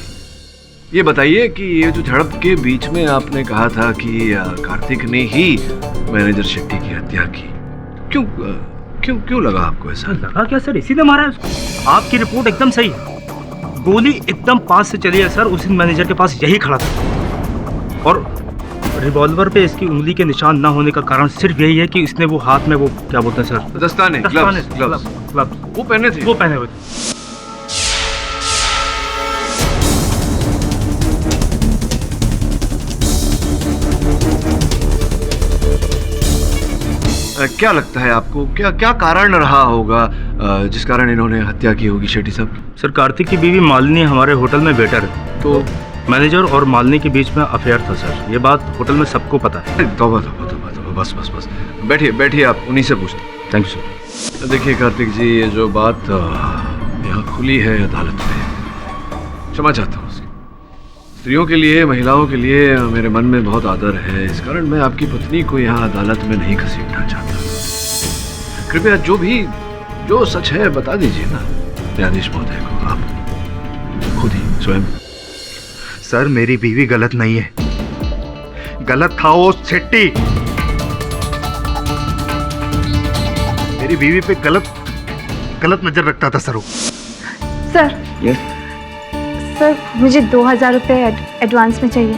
ये बताइए कि ये जो झड़प के बीच में आपने कहा था कि कार्तिक ने ही मैनेजर शेट्टी की हत्या की, क्यों क्यों क्यों लगा आपको ऐसा? लगा क्या सर? इसी ने मारा है उसको। आपकी रिपोर्ट एकदम सही है, गोली एकदम पास से चली है सर। उस दिन मैनेजर के पास यही खड़ा था और रिवॉल्वर पे इसकी उंगली के निशान ना होने का कारण सिर्फ यही है कि इसने वो हाथ में वो क्या बोलते हैं सर, दस्ताने, ग्लव्स वो पहने थे। वो पहने हुए थे। क्या लगता है आपको, क्या क्या कारण रहा होगा जिस कारण इन्होंने हत्या की होगी शेट्टी साहब? सर, कार्तिक की बीवी मालिनी हमारे होटल में वेटर है, तो मैनेजर और मालिनी के बीच में अफेयर था सर। ये बात होटल में सबको पता है। तौबा तौबा तौबा तौबा, बस बस बस, बैठिए बैठिए, आप उन्हीं से पूछते। Thank you sir. देखिए कार्तिक जी, ये जो बात यहाँ खुली है अदालत में, क्षमा चाहता हूँ। स्त्रियों के लिए, महिलाओं के लिए मेरे मन में बहुत आदर है, इस कारण मैं आपकी पत्नी को यहाँ अदालत में नहीं घसीटना चाहता। कृपया जो सच है बता दीजिए ना न्यायाधीश महोदय को, आप खुद ही स्वयं। सर, मेरी बीवी गलत नहीं है, गलत था वो शेट्टी। मेरी बीवी पे गलत नजर रखता था सर वो। सर, सर मुझे 2000 रुपये एडवांस में चाहिए।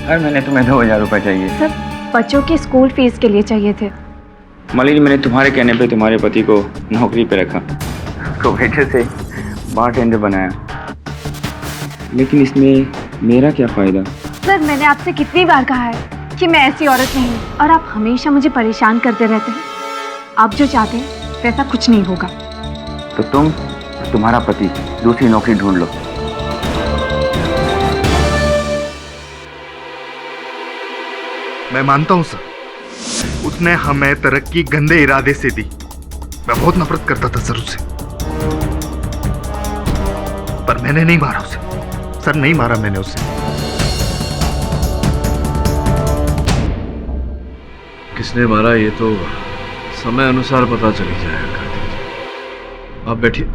हर महीने तुम्हें 2000 रुपये चाहिए? सर, बच्चों की स्कूल फीस के लिए चाहिए थे। मालिनी, मैंने तुम्हारे कहने पे तुम्हारे पति को नौकरी पे रखा, उसको वेटर से बारटेंडर बनाया, लेकिन इसमें मेरा क्या फ़ायदा? सर, मैंने आपसे कितनी बार कहा है कि मैं ऐसी औरत नहीं हूँ और आप हमेशा मुझे परेशान करते रहते हैं। आप जो चाहते हैं वैसा कुछ नहीं होगा। तो तुम्हारा पति दूसरी नौकरी ढूंढ लो। मैं मानता हूं सर, उसने हमें तरक्की गंदे इरादे से दी। मैं बहुत नफरत करता था सर उससे, पर मैंने नहीं मारा उसे सर, नहीं मारा मैंने उसे। किसने मारा ये तो समय अनुसार पता चली जाएगा कार्तिक जी। आप बैठिए।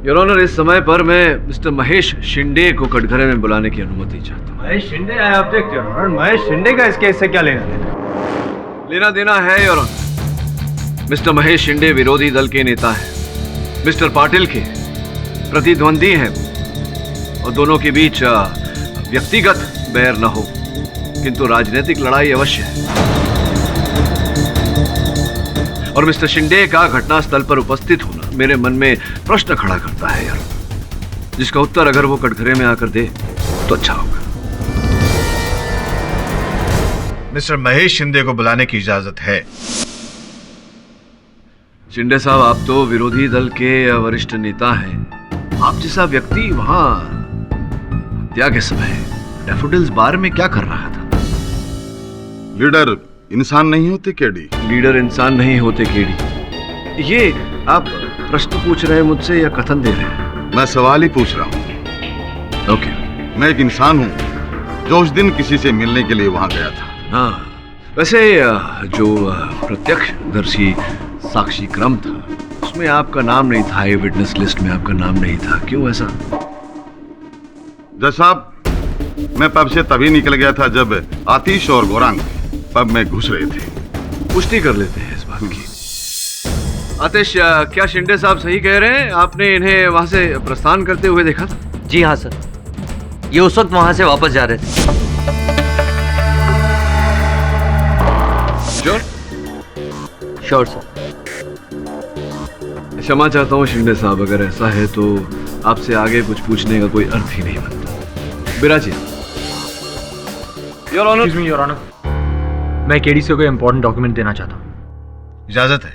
योर ऑनर, इस समय पर मैं मिस्टर महेश शिंदे को कटघरे में बुलाने की अनुमति चाहता हूँ। Mahesh Shinde, I object your honour. Mahesh Shinde का इस केस से क्या लेना देना? लेना देना है your honour. Mister Mahesh Shinde विरोधी दल के नेता हैं, मिस्टर पाटिल के प्रतिद्वंदी हैं, और दोनों के बीच व्यक्तिगत बैर न हो किंतु राजनीतिक लड़ाई अवश्य है। और मिस्टर शिंदे का घटनास्थल पर उपस्थित होना मेरे मन में प्रश्न खड़ा करता है यार, जिसका उत्तर अगर वो कटघरे में आकर दे तो अच्छा होगा। मिस्टर महेश शिंदे को बुलाने की इजाजत है। शिंदे साहब, आप तो विरोधी दल के वरिष्ठ नेता हैं। आप जैसा व्यक्ति वहां हत्या के समय डैफोडिल्स बार में क्या कर रहा था? लीडर इंसान नहीं होते केडी। लीडर इंसान नहीं होते केडी, ये आप प्रश्न पूछ रहे हैं मुझसे या कथन दे रहे हैं? मैं सवाल ही पूछ रहा हूँ। ओके। मैं एक इंसान हूँ जो उस दिन किसी से मिलने के लिए वहां गया था। हाँ, वैसे जो प्रत्यक्षदर्शी साक्षी क्रम था उसमें आपका नाम नहीं था, ये विटनेस लिस्ट में आपका नाम नहीं था, क्यों ऐसा? जज साहब, मैं पब से तभी निकल गया था जब आतिश और गौरांग पब में घुस रहे थे। पुष्टि कर लेते हैं इस बात की। आतिश, क्या शिंदे साहब सही कह रहे हैं? आपने इन्हें वहां से प्रस्थान करते हुए देखा था? जी हाँ सर, ये उस वक्त वहां से वापस जा रहे थे। श्योर? Sure sir. क्षमा चाहता हूँ शिंदे साहब, अगर ऐसा है तो आपसे आगे कुछ पूछने का कोई अर्थ ही नहीं बनता। बिराजी। योर ऑनर, मैं केडी से कोई इंपॉर्टेंट डॉक्यूमेंट देना चाहता हूँ। इजाजत है।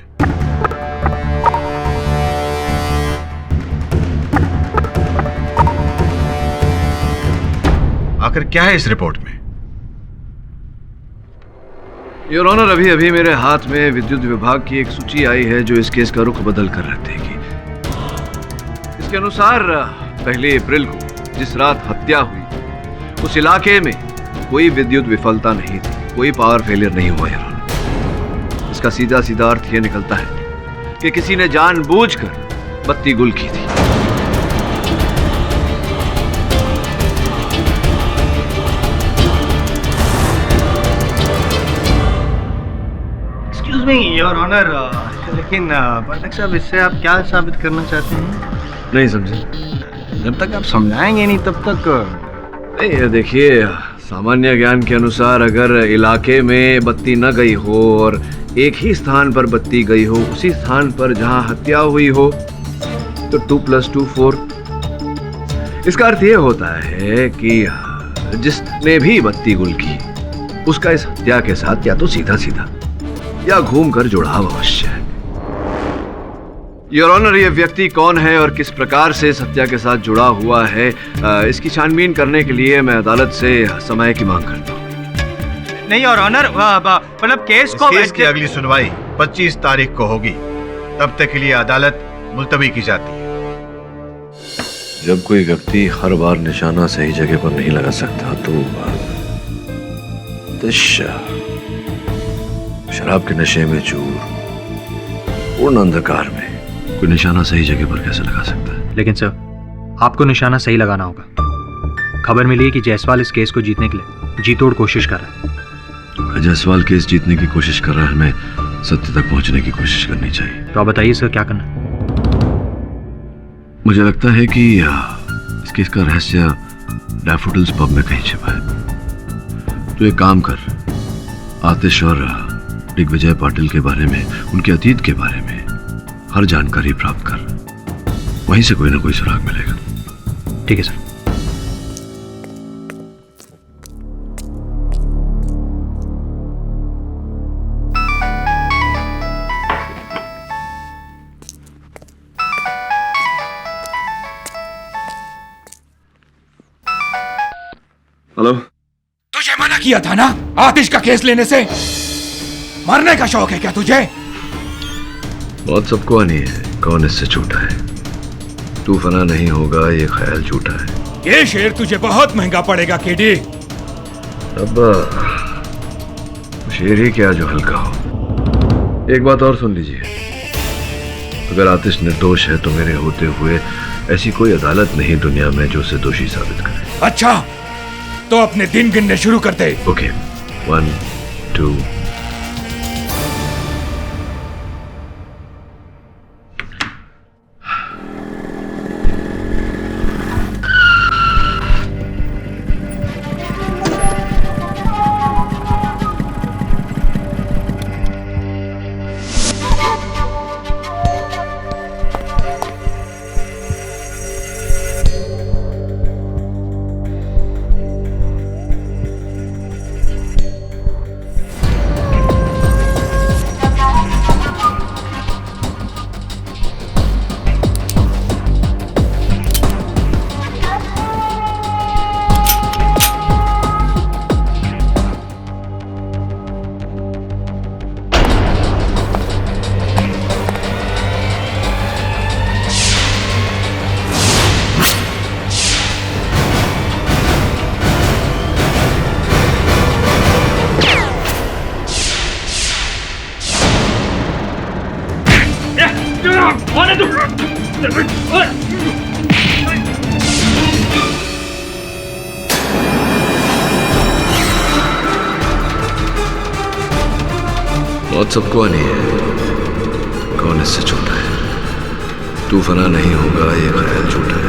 आखिर क्या है इस रिपोर्ट में? योर ऑनर, अभी अभी मेरे हाथ में विद्युत विभाग की एक सूची आई है जो इस केस का रुख बदल कर रख देगी। इसके अनुसार 1 अप्रैल को जिस रात हत्या हुई उस इलाके में कोई विद्युत विफलता नहीं थी, कोई पावर फेलियर नहीं हुआ। योर ऑनर, इसका सीधा सीधा अर्थ यह निकलता है कि किसी ने जानबूझकर बत्ती गुल की थी। एक्सक्यूज मी योर ऑनर, लेकिन पाठक साहब इससे आप क्या साबित करना चाहते हैं? नहीं समझे? जब तक आप समझाएंगे नहीं तब तक नहीं, ये देखिए, सामान्य ज्ञान के अनुसार अगर इलाके में बत्ती न गई हो और एक ही स्थान पर बत्ती गई हो, उसी स्थान पर जहां हत्या हुई हो, तो 2 + 2 4। इसका अर्थ यह होता है कि जिसने भी बत्ती गुल की उसका इस हत्या के साथ या तो सीधा सीधा या घूमकर जुड़ाव अवश्य है। योर ऑनर, ये व्यक्ति कौन है और किस प्रकार से इस हत्या के साथ जुड़ा हुआ है, इसकी छानबीन करने के लिए मैं अदालत से समय की मांग करता हूँ। नहीं योर ऑनर, मतलब केस की अगली सुनवाई 25 तारीख को होगी। तब तक के लिए अदालत मुलतवी की जाती है। जब कोई व्यक्ति हर बार निशाना सही जगह पर नहीं लगा सकता तो शराब के नशे में चूर, पूर्ण अंधकार में कोई निशाना सही जगह पर कैसे लगा सकता है? लेकिन सर, आपको निशाना सही लगाना होगा। खबर मिली है कि जायसवाल इस केस को जीतने के लिए जी तोड़ कोशिश कर रहा है। जायसवाल केस जीतने की कोशिश कर रहा है, हमें सत्य तक पहुंचने की कोशिश करनी चाहिए। तो आप बताइए सर, क्या करना? मुझे लगता है कि इस केस का रहस्य डैफोडिल्स पब में कहीं छिपा है। तो एक काम कर, आतिश और दिग्विजय पाटिल के बारे में, उनके अतीत के बारे में हर जानकारी प्राप्त कर। वहीं से कोई ना कोई सुराग मिलेगा। ठीक है सर। हेलो। तुझे मना किया था ना आतिश का केस लेने से? मरने का शौक है क्या तुझे? बहुत सबको आनी है, कौन इससे छूटा है? तू फना नहीं होगा ये ख्याल झूठा है। ये शेर तुझे बहुत महंगा पड़ेगा केडी। अब शेर ही क्या जो हल्का हो। एक बात और सुन लीजिए, अगर आतिश निर्दोष है तो मेरे होते हुए ऐसी कोई अदालत नहीं दुनिया में जो उसे दोषी साबित करे। अच्छा, तो अपने दिन गिनने शुरू कर दे। ओके, 1 2 मौत सबको आनी है, कौन इससे छूटा है? तू फना नहीं होगा ये ख्याल झूठा है।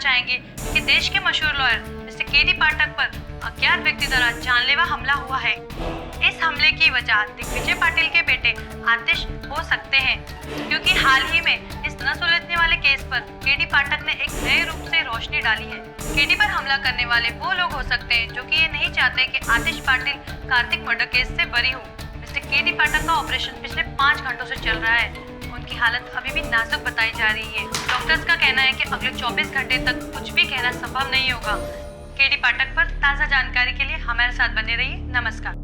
चाहेंगे कि देश के मशहूर लॉयर मिस्टर केडी पाठक पर अज्ञात व्यक्ति द्वारा जानलेवा हमला हुआ है। इस हमले की वजह दिग्विजय पाटिल के बेटे आतिश हो सकते हैं, क्योंकि हाल ही में इस न सुलझने वाले केस पर केडी पाठक ने एक नए रूप से रोशनी डाली है। केडी पर हमला करने वाले वो लोग हो सकते हैं जो कि ये नहीं चाहते कि आतिश पाटिल कार्तिक मर्डर केस से बरी हो। मिस्टर केडी पाठक का ऑपरेशन पिछले 5 घंटों से चल रहा है। उनकी हालत अभी भी नाजुक बताई जा रही है। डॉक्टर्स का कहना है कि अगले 24 घंटे तक कुछ भी कहना संभव नहीं होगा। केडी पाठक पर ताज़ा जानकारी के लिए हमारे साथ बने रहिए। नमस्कार।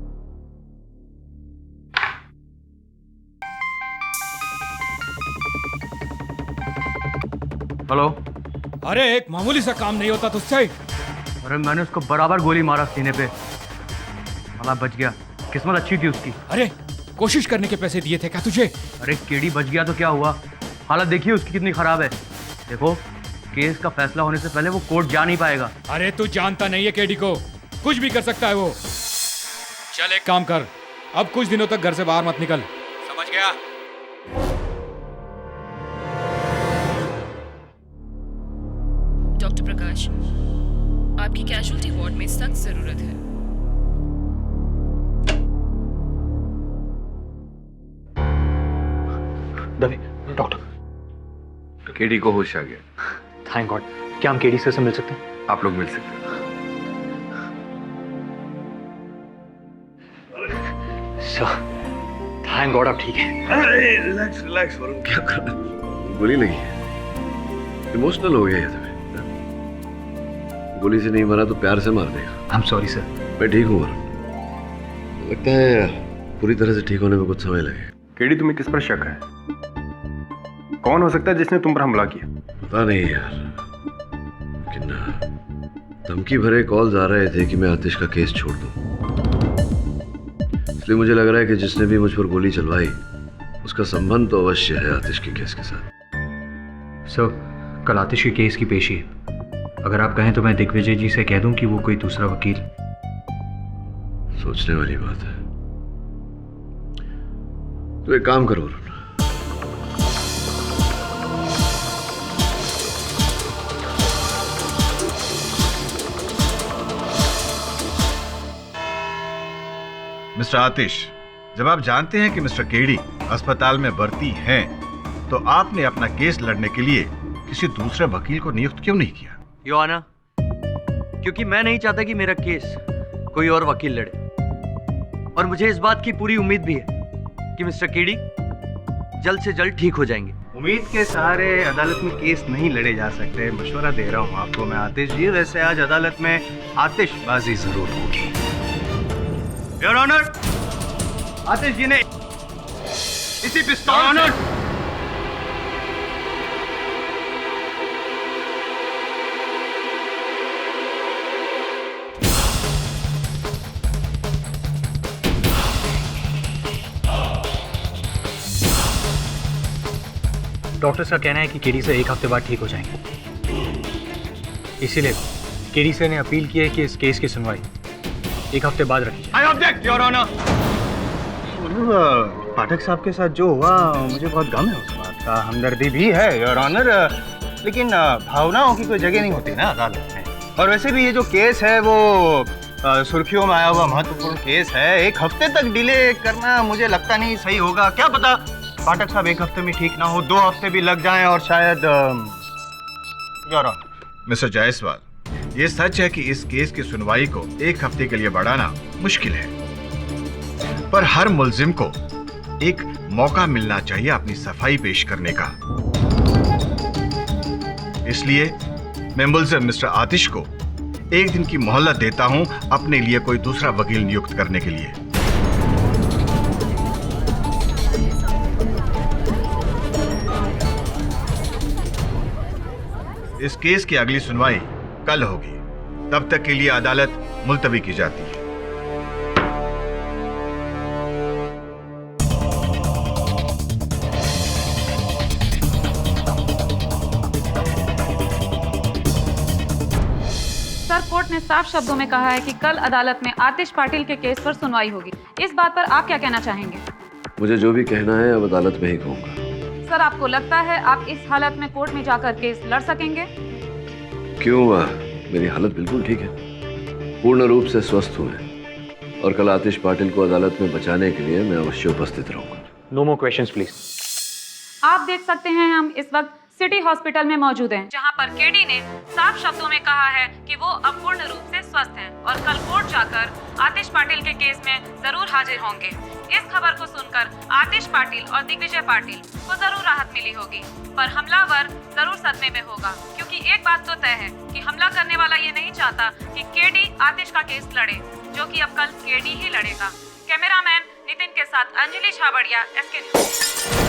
हेलो। अरे एक मामूली सा काम नहीं होता तुझसे? अरे मैंने उसको बराबर गोली मारा सीने पे, साला बच गया। किस्मत अच्छी थी उसकी। अरे कोशिश करने के पैसे दिए थे क्या तुझे? अरे केडी बच गया तो क्या हुआ, हालत देखिए उसकी कितनी खराब है। देखो केस का फैसला होने से पहले वो कोर्ट जा नहीं पाएगा। अरे तू जानता नहीं है केडी को, कुछ भी कर सकता है वो। चल एक काम कर, अब कुछ दिनों तक घर से बाहर मत निकल, समझ गया? डॉक्टर प्रकाश, आपकी कैजुअल्टी वार्ड में सख्त जरूरत है। डॉक्टर, केडी को होश आ गया। Thank God. क्या हम केडी सर से मिल सकते हैं? आप लोग मिल सकते हैं। सर थैंक गॉड आप ठीक है। अरे रिलैक्स रिलैक्स वरुण, क्या कर रहा है? गोली लगी है, इमोशनल हो गया है तुम्हें। गोली से नहीं मारा तो प्यार से मार देगा। आई एम सॉरी सर। मैं ठीक हूँ वरुण, लगता है पूरी तरह से ठीक होने में कुछ समय लगेगा। केडी तुम्हें किस पर शक है? कौन हो सकता है जिसने तुम पर हमला किया? पता नहीं यार, लेकिन धमकी भरे कॉल्स आ रहे थे कि मैं आतिश का केस छोड़ दूं। इसलिए मुझे लग रहा है कि जिसने भी मुझ पर गोली चलवाई उसका संबंध तो अवश्य है आतिश के केस के साथ। सर कल आतिश के केस की पेशी है, अगर आप कहें तो मैं दिग्विजय जी से कह दूं कि वो कोई दूसरा वकील। सोचने वाली बात है। तो एक काम करो, मिस्टर आतिश, जब आप जानते हैं कि मिस्टर केडी अस्पताल में भर्ती हैं, तो आपने अपना केस लड़ने के लिए किसी दूसरे वकील को नियुक्त क्यों नहीं किया? योर ऑनर, क्योंकि मैं नहीं चाहता कि मेरा केस कोई और वकील लड़े, और मुझे इस बात की पूरी उम्मीद भी है कि मिस्टर केडी जल्द से जल्द ठीक हो जाएंगे। उम्मीद के सहारे अदालत में केस नहीं लड़े जा सकते, मशवरा दे रहा हूँ आपको मैं आतिश जी। वैसे आज अदालत में आतिशबाजी जरूर होगी। योर ऑनर, आतिश जी ने इसी पिस्तौल से डॉक्टर सर कहना है कि केडी सर 1 हफ्ते बाद ठीक हो जाएंगे, इसीलिए केडी सर ने अपील की है कि इस केस की सुनवाई 1 हफ्ते बाद रखी जाए। I object your honour. Pathak साहब के साथ जो हुआ मुझे बहुत गम है उस बात का, हमदर्दी भी है योर ऑनर, लेकिन भावनाओं की कोई जगह नहीं होती ना अदालत में। और वैसे भी ये जो केस है वो सुर्खियों में आया हुआ महत्वपूर्ण केस है। 1 हफ्ते तक डिले करना मुझे लगता नहीं सही होगा। क्या पता पाठक साहब 1 हफ्ते में ठीक ना हो, 2 हफ्ते भी लग जाएं और शायद योर ऑनर। मिस्टर जायसवाल, ये सच है कि इस केस की सुनवाई को 1 हफ्ते के लिए बढ़ाना मुश्किल है, पर हर मुल्जिम को एक मौका मिलना चाहिए अपनी सफाई पेश करने का। इसलिए मैं मुल्जिम मिस्टर आतिश को 1 दिन की मोहलत देता हूं अपने लिए कोई दूसरा वकील नियुक्त करने के लिए। इस केस की अगली सुनवाई कल होगी, तब तक के लिए अदालत मुलतवी की जाती है। सर, कोर्ट ने साफ शब्दों में कहा है कि कल अदालत में आतिश पाटिल के केस पर सुनवाई होगी। इस बात पर आप क्या कहना चाहेंगे? मुझे जो भी कहना है अब अदालत में ही कहूंगा। सर, आपको लगता है आप इस हालत में कोर्ट में जाकर केस लड़ सकेंगे? क्यों? मेरी हालत बिल्कुल ठीक है, पूर्ण रूप से स्वस्थ हूँ मैं। और कल आतिश पाटिल को अदालत में बचाने के लिए मैं अवश्य उपस्थित रहूंगा। No more questions please. आप देख सकते हैं हम इस वक्त सिटी हॉस्पिटल में मौजूद हैं, जहां पर केडी ने साफ शब्दों में कहा है कि वो अब पूर्ण रूप से स्वस्थ हैं और कल कोर्ट जाकर आतिश पाटिल के केस में जरूर हाजिर होंगे। इस खबर को सुनकर आतिश पाटिल और दिग्विजय पाटिल को जरूर राहत मिली होगी, पर हमलावर जरूर सदमे में होगा, क्योंकि एक बात तो तय है कि हमला करने वाला ये नहीं चाहता कि केडी आतिश का केस लड़े, जो कि अब कल केडी ही लड़ेगा। कैमरामैन नितिन के साथ अंजलि छाबड़िया, SK न्यूज़।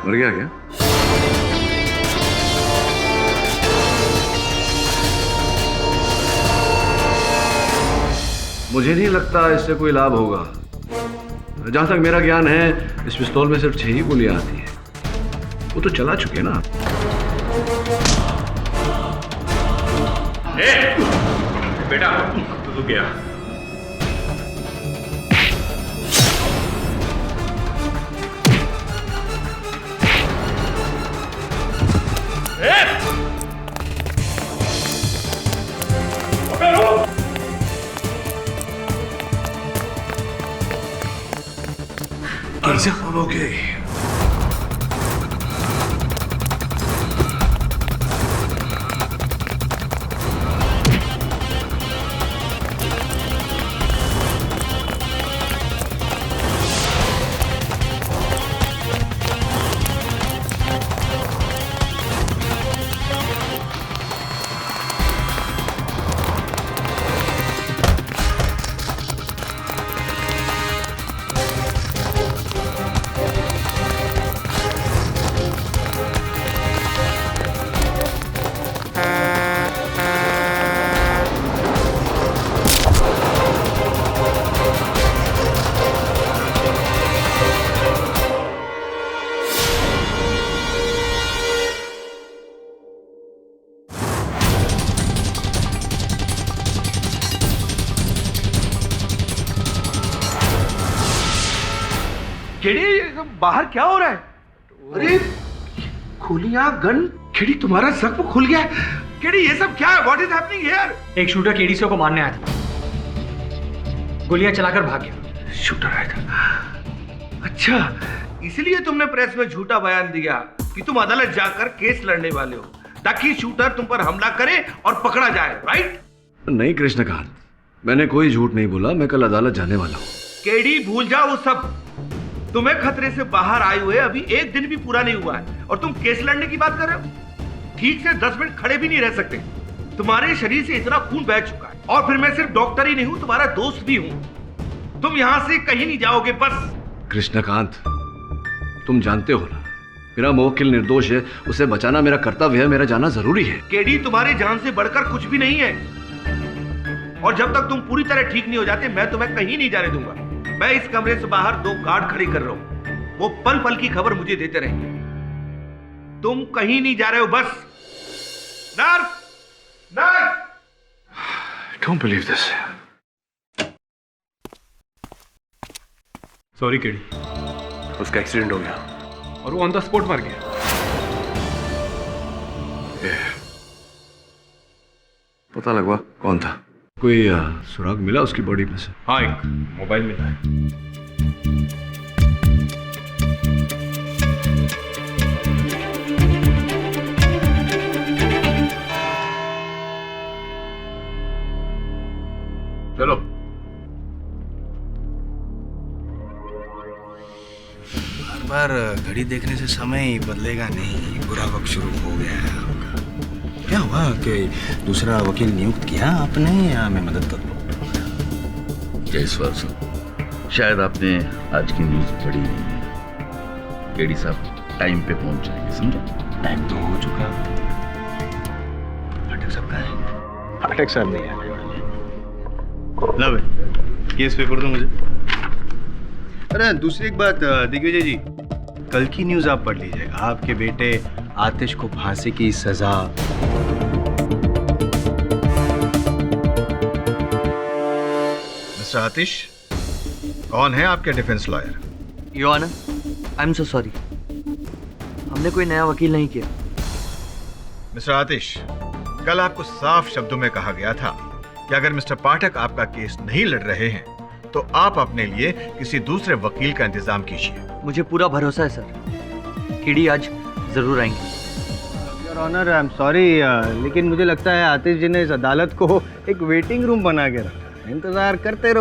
मर गया क्या? मुझे नहीं लगता इससे कोई लाभ होगा। जहां तक मेरा ज्ञान है, इस पिस्तौल में सिर्फ 6 ही गोलियां आती हैं। वो तो चला चुके ना। बेटा तू गया। I'm okay. बाहर क्या हो रहा है? अरे गोलियां, गन, केडी तुम्हारा जख्म खुल गया है। केडी ये सब क्या है? What is happening here? एक शूटर केडी को मारने आया था, गोलियां चलाकर भाग गया। शूटर आया था? अच्छा, इसलिए तुमने प्रेस में झूठा बयान दिया कि तुम अदालत जाकर केस लड़ने वाले हो, ताकि शूटर तुम पर हमला करे और पकड़ा जाए, राइट? नहीं कृष्णकांत, मैंने कोई झूठ नहीं बोला। मैं कल अदालत जाने वाला हूँ। केडी भूल जाओ वो सब। तुम्हें खतरे से बाहर आए हुए अभी 1 दिन भी पूरा नहीं हुआ है और तुम केस लड़ने की बात कर रहे हो? ठीक से 10 मिनट खड़े भी नहीं रह सकते। तुम्हारे शरीर से इतना खून बह चुका है, और फिर मैं सिर्फ डॉक्टर ही नहीं हूं, तुम्हारा दोस्त भी हूं। तुम यहां से कहीं नहीं जाओगे बस। कृष्णकांत, तुम जानते हो ना, मेरा मुवक्किल निर्दोष है, उसे बचाना मेरा कर्तव्य है, मेरा जाना जरूरी है। केडी तुम्हारी जान से बढ़कर कुछ भी नहीं है, और जब तक तुम पूरी तरह ठीक नहीं हो जाते, मैं तुम्हें कहीं नहीं जाने दूंगा। मैं इस कमरे से बाहर 2 गार्ड खड़े कर रहा हूं, वो पल पल की खबर मुझे देते रहेंगे। तुम कहीं नहीं जा रहे हो बस। Nurse, nurse! Don't believe this. Sorry KD, उसका एक्सीडेंट हो गया और वो ऑन द स्पॉट मर गया। पता लगवा कौन था? कोई सुराग मिला उसकी बॉडी में से? हाँ, एक मोबाइल मिला है। चलो। बार घड़ी देखने से समय ही बदलेगा नहीं, बुरा वक्त शुरू हो गया है आपका। क्या हुआ कि दूसरा वकील नियुक्त किया आपने या मैं मदद करूं? जयसवाल साहब, शायद आपने आज की न्यूज़ पढ़ी नहीं है। केडी साहब टाइम पे पहुंच जाएंगे, समझे? टाइम तो हो चुका। फाटक साहब कहाँ है? फाटक साहब नहीं आने वाले। ला भाई, केस पेपर दो मुझे। अरे दूसरी एक बात दिग्विजय जी, कल की न्यूज़ आप पढ़ लीजिएगा। आपके बेटे आतिश को फांसी की सजा। मिस्टर आतिश, कौन है आपके defence lawyer? Your honour, I am so sorry, हमने कोई नया वकील नहीं किया। मिस्टर आतिश, कल आपको साफ शब्दों में कहा गया था कि अगर मिस्टर पाठक आपका केस नहीं लड़ रहे हैं तो आप अपने लिए किसी दूसरे वकील का इंतजाम कीजिए। मुझे पूरा भरोसा है सर, केडी आज जरूर आएंगे। Your honour, I am sorry, लेकिन मुझे लगता है आतिश जी ने इस अदालत को एक वेटिंग रूम बना के रखा है। इंतजार करते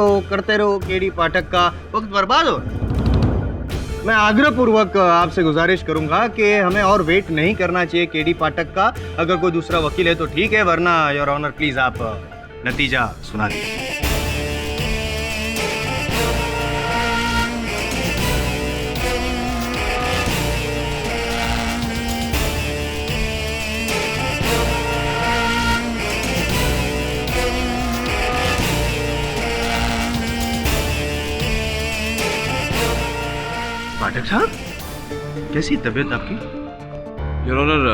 रहो केडी पाठक का वक्त बर्बाद हो। मैं आग्रहपूर्वक आपसे गुजारिश करूंगा कि हमें और वेट नहीं करना चाहिए केडी पाठक का। अगर कोई दूसरा वकील है तो ठीक है, वरना योर ऑनर प्लीज आप नतीजा सुना दीजिए। पाठक साहब, कैसी तबीयत आपकी? योर ऑनर,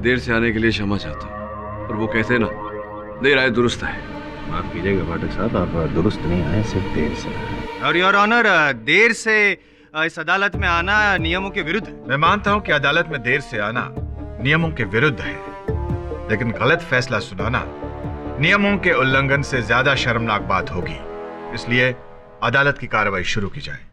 देर से आने के लिए क्षमा चाहता हूँ, और वो कहते ना, देर आए दुरुस्त है। माफ कीजिएगा पाठक साहब, आप दुरुस्त नहीं आए, सिर्फ देर से। और योर ऑनर, देर से इस अदालत में आना नियमों के विरुद्ध है। मैं मानता हूं कि अदालत में देर से आना नियमों के विरुद्ध है, लेकिन गलत फैसला सुनाना नियमों के उल्लंघन से ज्यादा शर्मनाक बात होगी। इसलिए अदालत की कार्रवाई शुरू की जाए।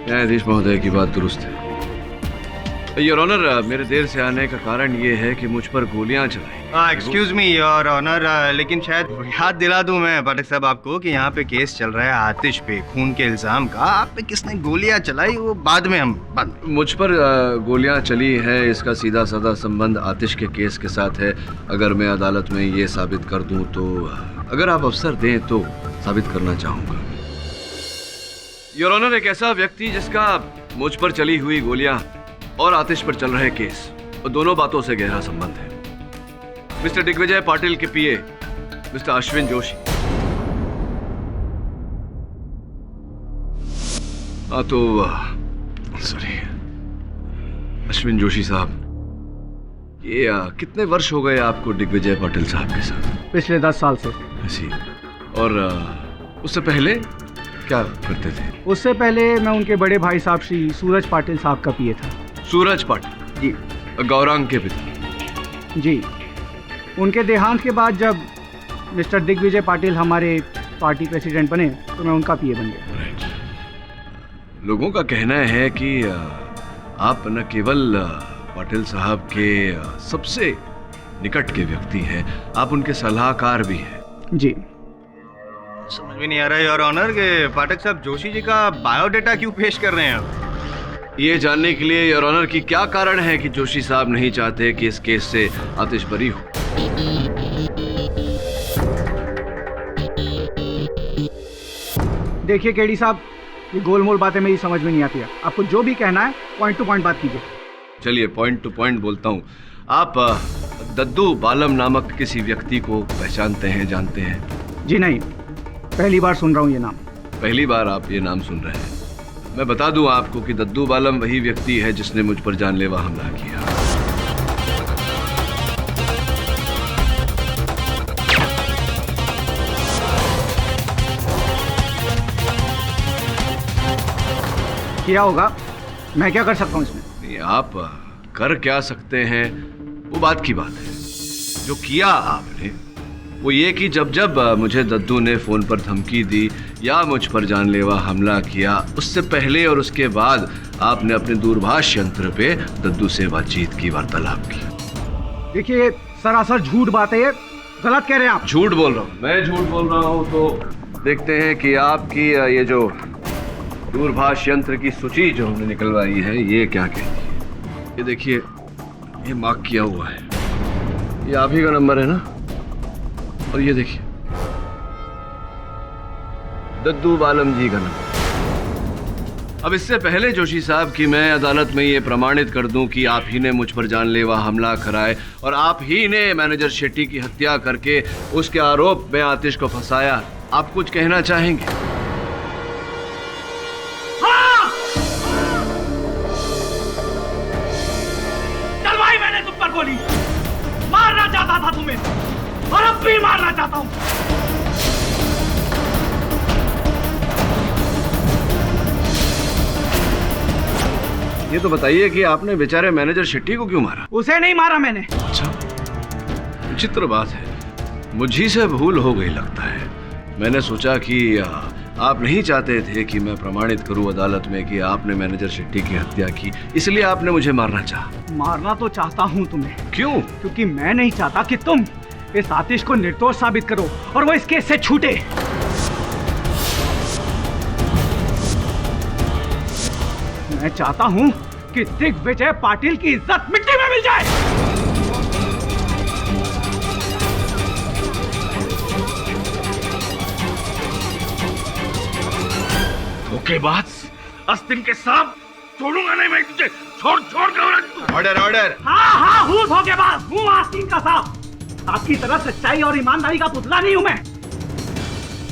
न्यायाधीश महोदय की बात दुरुस्त है। योर ऑनर, मेरे देर से आने का कारण ये है कि मुझ पर गोलियां चलाई। एक्सक्यूज मी योर ऑनर, लेकिन शायद याद दिला दूं मैं पाठक साहब आपको कि यहाँ पे केस चल रहा है आतिश पे खून के इल्जाम का। आप पे किसने गोलियां चलाई वो बाद में मुझ पर गोलियां चली है, इसका सीधा साधा संबंध आतिश के केस के साथ है। अगर मैं अदालत में ये साबित कर दूं तो, अगर आप अवसर दें तो साबित करना चाहूंगा। योर ऑनर, एक ऐसा व्यक्ति जिसका मुझ पर चली हुई गोलियां और आतिश पर चल रहे केस, और दोनों बातों से गहरा संबंध है। मिस्टर दिग्विजय पाटिल के पीए मिस्टर अश्विन जोशी। तो सॉरी अश्विन जोशी साहब, ये कितने वर्ष हो गए आपको दिग्विजय पाटिल साहब के साथ? पिछले 10 साल से। ऐसी। और उससे पहले क्या करते थे? उससे पहले मैं उनके बड़े भाई साहब श्री सूरज पाटिल साहब का पीए था। सूरज पाटिल जी, गौरांग के पिता जी। उनके देहांत के बाद जब मिस्टर दिग्विजय पाटिल हमारे पार्टी प्रेसिडेंट बने तो मैं उनका पीए बन गया। लोगों का कहना है कि आप न केवल पाटिल साहब के सबसे निकट के व्यक्ति हैं, आप उनके सलाहकार भी हैं। जी। समझ में नहीं आ रहा है योर ऑनर कि पाठक साहब जोशी जी का बायोडेटा क्यों पेश कर रहे हैं आप? ये जानने के लिए योर ऑनर कि क्या कारण है कि जोशी साहब नहीं चाहते कि इस केस से आतिश बरी हो। देखिए केडी साहब, ये गोलमोल बातें मेरी समझ में नहीं आती है। आपको जो भी कहना है पॉइंट टू पॉइंट बात कीजिए। चलिए पॉइंट टू पॉइंट बोलता हूँ। आप दद्दू बालम नामक किसी व्यक्ति को पहचानते हैं, जानते हैं? जी नहीं, पहली बार सुन रहा हूँ ये नाम। पहली बार आप ये नाम सुन रहे हैं? मैं बता दूं आपको कि दद्दू बालम वही व्यक्ति है जिसने मुझ पर जानलेवा हमला किया। किया होगा, मैं क्या कर सकता हूँ इसमें? आप कर क्या सकते हैं वो बात की बात है। जो किया आपने वो ये कि जब जब मुझे दद्दू ने फ़ोन पर धमकी दी या मुझ पर जानलेवा हमला किया, उससे पहले और उसके बाद आपने अपने दूरभाष यंत्र पे दद्दू से बातचीत की, वार्तालाप की। देखिए सरासर झूठ बात है, ये गलत कह रहे हैं आप। झूठ बोल रहा हूँ, मैं झूठ बोल रहा हूँ तो देखते हैं कि आपकी ये जो दूरभाष यंत्र की सूची जो हमने निकलवाई है ये क्या कहती है। ये देखिए, ये मार्क किया हुआ है, ये आप ही का नंबर है ना। और ये देखिए, दद्दू बालम जी का नंबर। अब इससे पहले जोशी साहब कि मैं अदालत में ये प्रमाणित कर दूं कि आप ही ने मुझ पर जानलेवा हमला कराए और आप ही ने मैनेजर शेट्टी की हत्या करके उसके आरोप में आतिश को फंसाया, आप कुछ कहना चाहेंगे? हाँ! चलवाई मैंने तुम पर गोली, मारना चाहता था तुम्हें और अब भी मारना चाहता हूं। ये तो बताइए कि आपने बेचारे मैनेजर शेट्टी को क्यों मारा? उसे नहीं मारा मैंने। अच्छा, विचित्र बात है, मुझी से भूल हो गई लगता है। मैंने सोचा कि आप नहीं चाहते थे कि मैं प्रमाणित करूं अदालत में कि आपने मैनेजर शेट्टी की हत्या की, इसलिए आपने मुझे मारना चाहा। मारना तो चाहता हूं तुम्हें। क्यों? क्योंकि मैं नहीं चाहता कि तुम इस आतिश को निर्दोष साबित करो और वो इस केस से छूटे। मैं चाहता हूं कि दिग्विजय पाटिल की इज्जत मिट्टी में मिल जाए। धोखेबाज, अस्तिन के साथ छोड़ूंगा नहीं मैं तुझे। छोड़ छोड़ कर। Order order. हाँ हूँ धोखेबाज, हूँ आस्तीन का साथ। आपकी तरह सच्चाई और ईमानदारी का पुतला नहीं हूं मैं।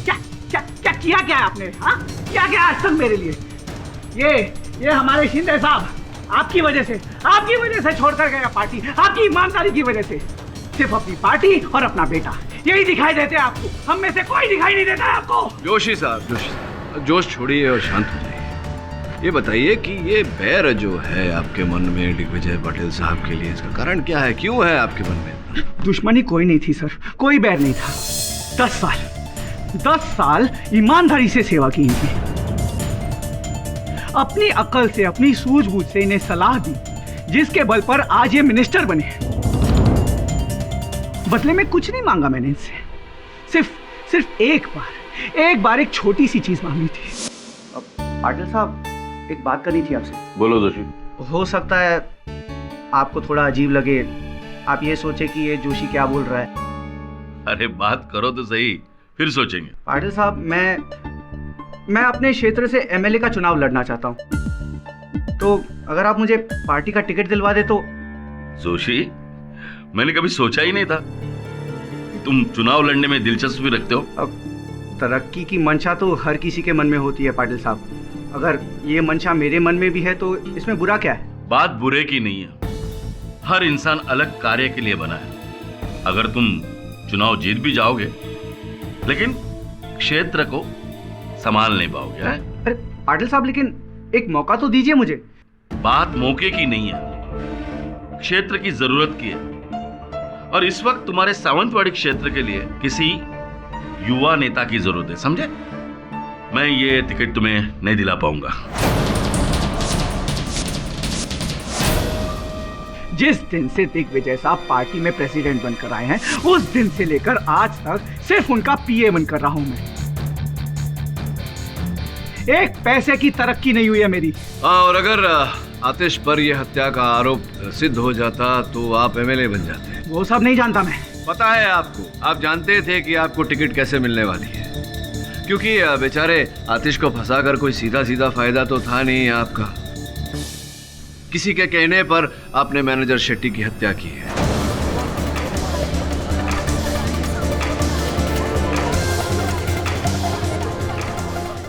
क्या क्या क्या किया क्या है आपने? हाँ, क्या क्या आज तक मेरे लिए? ये हमारे शिंदे साहब आपकी वजह से छोड़कर गया पार्टी, आपकी ईमानदारी की वजह से। सिर्फ अपनी पार्टी और अपना बेटा यही दिखाई देते हैं आपको, हम में से कोई दिखाई नहीं देता है आपको। जोशी साहब, जोश छोड़िए और शांत हो जाइए। ये बताइए कि ये बैर जो है आपके मन में दिग्विजय पाटिल साहब के लिए, इसका कारण क्या है? क्यों है आपके मन में? दुश्मनी कोई नहीं थी सर, कोई बैर नहीं था। 10 साल ईमानदारी से सेवा की इनकी। अपनी अकल से, अपनी सूझबूझ से इन्हें सलाह दी, जिसके बल पर आज ये मिनिस्टर बने। बदले में कुछ नहीं मांगा मैंने इनसे, सिर्फ एक बार एक छोटी सी चीज मांगी थी। पाटिल साहब, एक बात करनी थी आपसे। बोलो जोशी। हो सकता है आपको थोड़ा अजीब लगे, आप ये सोचे कि ये जोशी क्या बोल रहा है। अरे बात करो तो सही, फिर सोचेंगे। पाटिल साहब, मैं अपने क्षेत्र से एमएलए का चुनाव लड़ना चाहता हूँ, तो अगर आप मुझे पार्टी का टिकट दिलवा दे तो। जोशी, मैंने कभी सोचा ही नहीं था कि तुम चुनाव लड़ने में दिलचस्पी रखते हो। अब तरक्की की मंशा तो हर किसी के मन में होती है पाटिल साहब। अगर ये मंशा मेरे मन में भी है तो इसमें बुरा क्या है? बात बुरे की नहीं है, हर इंसान अलग कार्य के लिए बना है। अगर तुम चुनाव जीत भी जाओगे लेकिन क्षेत्र को संभाल नहीं पाओगे। अरे पाटिल साहब, लेकिन एक मौका तो दीजिए मुझे। बात मौके की नहीं है, क्षेत्र की जरूरत की है। और इस वक्त तुम्हारे सावंतवाड़ी क्षेत्र के लिए किसी युवा नेता की जरूरत है, समझे? मैं ये टिकट तुम्हें नहीं दिला पाऊंगा। जिस दिन से दिग्विजय साहब पार्टी में प्रेसिडेंट बनकर आए हैं, उस दिन से लेकर आज तक सिर्फ उनका पीए बनकर रहा हूं मैं। एक पैसे की तरक्की नहीं हुई है मेरी। और अगर आतिश पर यह हत्या का आरोप सिद्ध हो जाता तो आप एमएलए बन जाते। वो सब नहीं जानता मैं। पता है आपको, आप जानते थे कि आपको टिकट कैसे मिलने वाली है, क्योंकि बेचारे आतिश को फंसाकर कोई सीधा फायदा तो था नहीं आपका। किसी के कहने पर आपने मैनेजर शेट्टी की हत्या की है।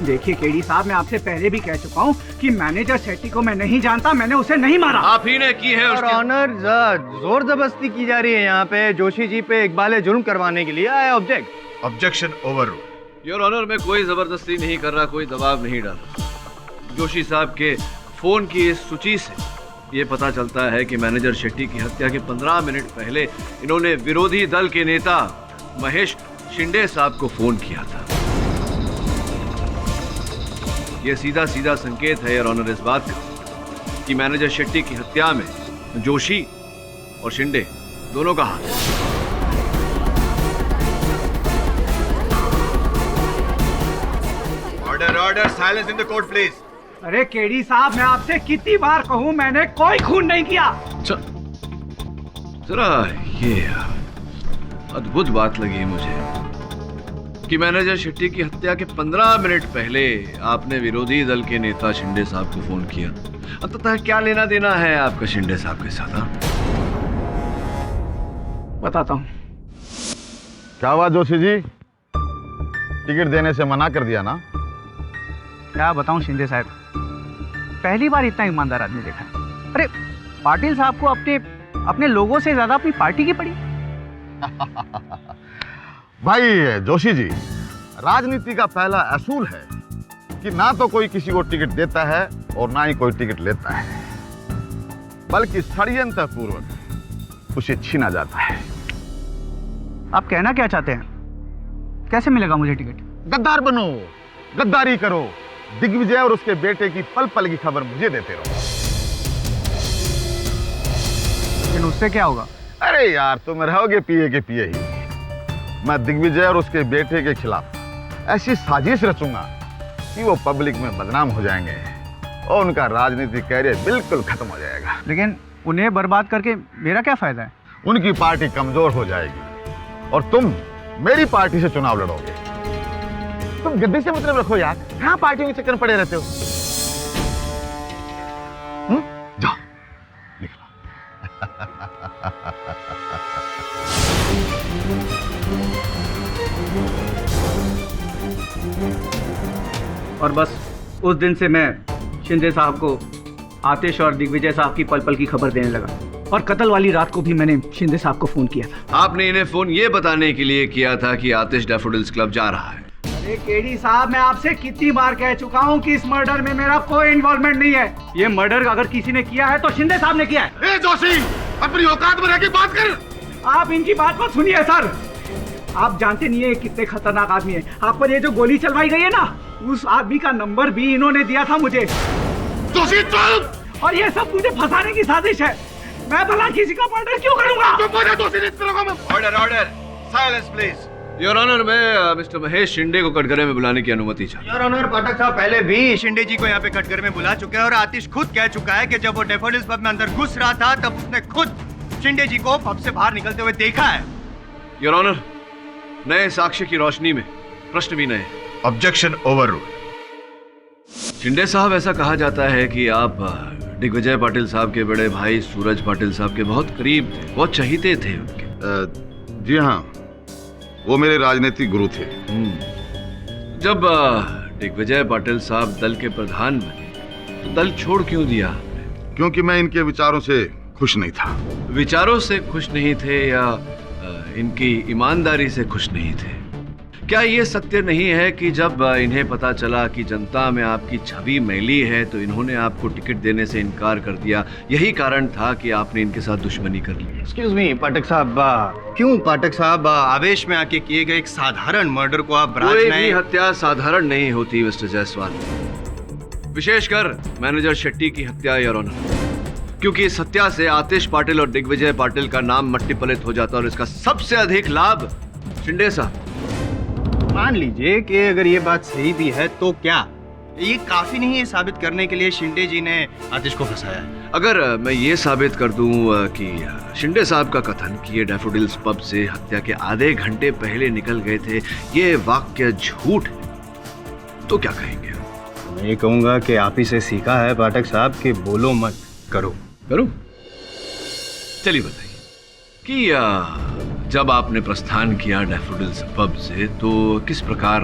देखिए केडी साहब, मैं आपसे पहले भी कह चुका हूँ कि मैनेजर शेट्टी को मैं नहीं जानता, मैंने उसे नहीं मारा। आप ही ने की है। और ऑनर, जोर जबरदस्ती की जा रही है यहाँ पे जोशी जी पे इकबाल जुर्म करवाने के लिए। I object. Objection overruled. Your honour, मैं कोई जबरदस्ती नहीं कर रहा, कोई दबाव नहीं डाला। जोशी साहब के फोन की इस सूची से ये पता चलता है कि मैनेजर शेट्टी की हत्या के 15 मिनट पहले इन्होंने विरोधी दल के नेता महेश शिंदे साहब को फोन किया था। यह सीधा सीधा संकेत है योर ऑनर इस बात का कि मैनेजर शेट्टी की हत्या में जोशी और शिंदे दोनों का हाथ है। Order order, silence in the court please. अरे केडी साहब, मैं आपसे कितनी बार कहूं, मैंने कोई खून नहीं किया। जरा ये अद्भुत बात लगी मुझे कि मैनेजर शेट्टी की हत्या के 15 मिनट पहले आपने विरोधी दल के नेता शिंदे साहब को फोन किया। अंततः क्या लेना देना है आपका शिंदे साहब के साथ? बताता हूँ। क्या हुआ जोशी जी, टिकट देने से मना कर दिया ना? क्या बताऊं शिंदे साहब, पहली बार इतना ईमानदार आदमी देखा। अरे पाटिल साहब को अपने लोगों से ज्यादा अपनी पार्टी की पड़ी। भाई जोशी जी, राजनीति का पहला असूल है कि ना तो कोई किसी को टिकट देता है और ना ही कोई टिकट लेता है, बल्कि षड्यंत्र पूर्वक उसे छीना जाता है। आप कहना क्या चाहते हैं? कैसे मिलेगा मुझे टिकट? गद्दार बनो, गद्दारी करो, दिग्विजय और उसके बेटे की पल पल की खबर मुझे देते रहो। लेकिन उससे क्या होगा? अरे यार, तुम रहोगे पिए के पिए ही। मैं दिग्विजय और उसके बेटे के खिलाफ ऐसी साजिश रचूंगा कि वो पब्लिक में बदनाम हो जाएंगे और उनका राजनीतिक कैरियर बिल्कुल खत्म हो जाएगा। लेकिन उन्हें बर्बाद करके मेरा क्या फायदा है? उनकी पार्टी कमजोर हो जाएगी और तुम मेरी पार्टी से चुनाव लड़ोगे। तुम गद्दी से मतलब रखो यार, कहाँ पार्टी के चक्कर में पड़े रहते हो? जाओ और बस उस दिन से मैं शिंदे साहब को आतिश और दिग्विजय साहब की पल पल की खबर देने लगा। और कत्ल वाली रात को भी मैंने शिंदे साहब को फोन किया था। आपने इन्हें फोन ये बताने के लिए किया था कि आतिश डैफोडिल्स क्लब जा रहा है। अरे केडी साहब, मैं आपसे कितनी बार कह चुका हूँ कि इस मर्डर में मेरा कोई इन्वॉल्वमेंट नहीं है। ये मर्डर अगर किसी ने किया है तो शिंदे साहब ने किया है। ए जोशी, अपनी औकात में रह के बात कर। आप इनकी बात मत सुनिए सर। आप जानते नहीं है कितने खतरनाक आदमी है। आप पर ये जो गोली चलवाई गई है ना, उस आदमी का नंबर भी इन्होंने दिया था मुझे। जोशी चुप! और ये सब मुझे फंसाने की साजिश है। मैं भला किसी का मर्डर क्यों करूंगा? Order order, silence please. Your honour, मैं मिस्टर महेश शिंदे को कटघरे में बुलाने की अनुमति चाहता हूं। योर ऑनर, पाठक साहब पहले भी शिंदे जी को यहाँ पे कटघरे में बुला चुके हैं और आतिश खुद कह चुका है कि जब वो डैफोडिल्स पब में अंदर घुस रहा था तब उसने खुद शिंदे जी को पब से बाहर निकलते हुए देखा है। योर ऑनर, नए साक्ष्य की रोशनी में प्रश्न भी नए। Objection overruled. शिंदे साहब, ऐसा कहा जाता है कि आप दिग्विजय पाटिल साहब के बड़े भाई सूरज पाटिल साहब के बहुत करीब थे, बहुत चहीते थे उनके। जी हाँ, वो मेरे राजनीतिक गुरु थे। जब दिग्विजय पाटिल साहब दल के प्रधान बने तो दल छोड़ क्यों दिया? क्योंकि मैं इनके विचारों से खुश नहीं था। विचारों से खुश नहीं थे या इनकी ईमानदारी से खुश नहीं थे? क्या ये सत्य नहीं है कि जब इन्हें पता चला कि जनता में आपकी छवि मैली है तो इन्होंने आपको टिकट देने से इनकार कर दिया? यही कारण था कि आपने इनके साथ दुश्मनी कर ली। एक्सक्यूज मी पाठक साहब, क्यों पाठक साहब आवेश में आके किए गए एक साधारण मर्डर को आप कोई भी हत्या साधारण नहीं होती मिस्टर जायसवाल, विशेषकर मैनेजर शेट्टी की हत्या योर ऑनर, क्योंकि इस हत्या से आतिश पाटिल और दिग्विजय पाटिल का नाम मट्टी पलित हो जाता और इसका सबसे अधिक लाभ शिंदे साहब। मान लीजिए कि अगर ये बात सही भी है तो क्या ये काफी नहीं है साबित करने के लिए शिंदे जी ने आतिश को फंसाया? अगर मैं ये साबित कर दूं कि शिंदे साहब का कथन कि ये डैफोडिल्स पब से हत्या के आधे घंटे पहले निकल गए थे ये वाक्य झूठ है तो क्या कहेंगे? मैं ये कहूंगा कि आप ही से सीखा है पाठक साहब कि बोलो मत करो। करो? चलिए बताइए कि जब आपने प्रस्थान किया डैफोडिल्स पब से तो किस प्रकार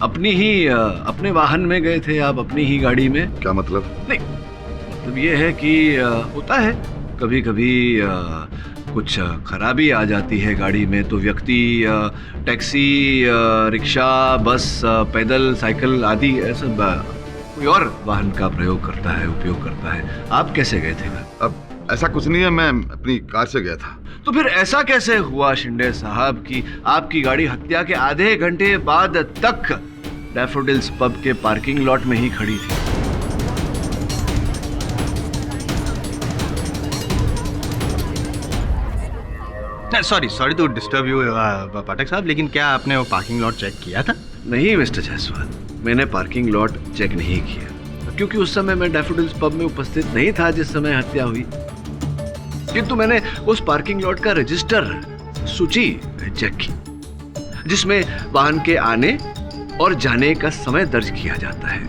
अपने वाहन में गए थे आप, अपनी ही गाड़ी में? क्या मतलब? नहीं, मतलब ये है कि होता है कभी कभी कुछ खराबी आ जाती है गाड़ी में तो व्यक्ति टैक्सी, रिक्शा, बस, पैदल, साइकिल आदि ऐसा कोई और वाहन का प्रयोग करता है, उपयोग करता है। आप कैसे गए थे? अब ऐसा कुछ नहीं है, मैं अपनी कार से गया था। तो फिर ऐसा कैसे हुआ शिंदे साहब कि आपकी गाड़ी हत्या के आधे घंटे बाद तक डैफोडिल्स पब के पार्किंग लॉट में ही खड़ी थी? सॉरी टू डिस्टर्ब यू पाठक साहब, लेकिन क्या आपने वो पार्किंग लॉट चेक किया था? नहीं मिस्टर जायसवाल, मैंने पार्किंग लॉट चेक नहीं किया क्योंकि उस समय मैं डैफोडिल्स पब में उपस्थित नहीं था जिस समय हत्या हुई। किंतु मैंने उस पार्किंग लॉट का रजिस्टर सूची चेक की जिसमें वाहन के आने और जाने का समय दर्ज किया जाता है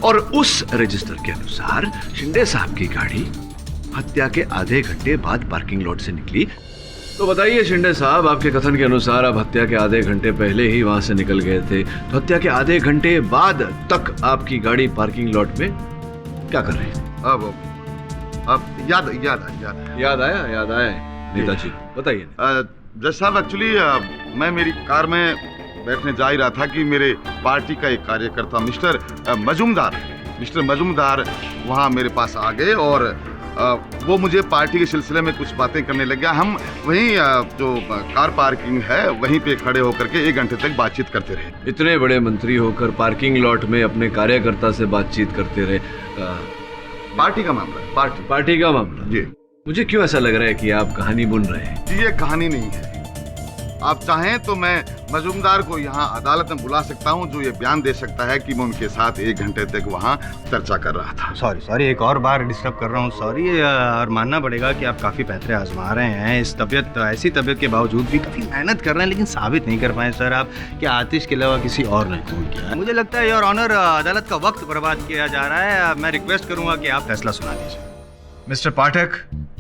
और उस रजिस्टर के अनुसार शिंदे साहब की गाड़ी हत्या के आधे घंटे बाद पार्किंग लॉट से निकली। तो बताइए शिंदे साहब, आपके कथन के अनुसार आप हत्या के आधे घंटे पहले ही वहां से निकल गए थे, तो हत्या के आधे घंटे बाद तक आपकी गाड़ी पार्किंग लॉट में क्या कर रही थी? अब याद आया नेताजी बताइए। जज साहब, एक्चुअली मैं मेरी कार में बैठने जा ही रहा था कि मेरे पार्टी का एक कार्यकर्ता मिस्टर मजूमदार वहाँ मेरे पास आ गए और वो मुझे पार्टी के सिलसिले में कुछ बातें करने लग गया। हम वहीं जो कार पार्किंग है वहीं पे खड़े होकर के 1 घंटे तक बातचीत करते रहे। इतने बड़े मंत्री होकर पार्किंग लॉट में अपने कार्यकर्ता से बातचीत करते रहे? पार्टी का मामला, पार्टी का मामला जी। मुझे क्यों ऐसा लग रहा है कि आप कहानी बुन रहे हैं? जी, ये कहानी नहीं है। आप चाहें तो मैं मजूमदार को यहाँ अदालत में बुला सकता हूँ जो ये बयान दे सकता है कि मैं उनके साथ 1 घंटे तक वहाँ चर्चा कर रहा था। सॉरी एक और बार डिस्टर्ब कर रहा हूँ, सॉरी। और मानना पड़ेगा कि आप काफ़ी पैतरे आजमा रहे हैं। इस ऐसी तबीयत के बावजूद भी काफ़ी मेहनत कर रहे हैं, लेकिन साबित नहीं कर पाए सर आप कि आतिश के अलावा किसी और ने खून किया है। मुझे लगता है योर ऑनर, अदालत का वक्त बर्बाद किया जा रहा है। मैं रिक्वेस्ट करूँगा कि आप फैसला सुना दीजिए। मिस्टर पाठक,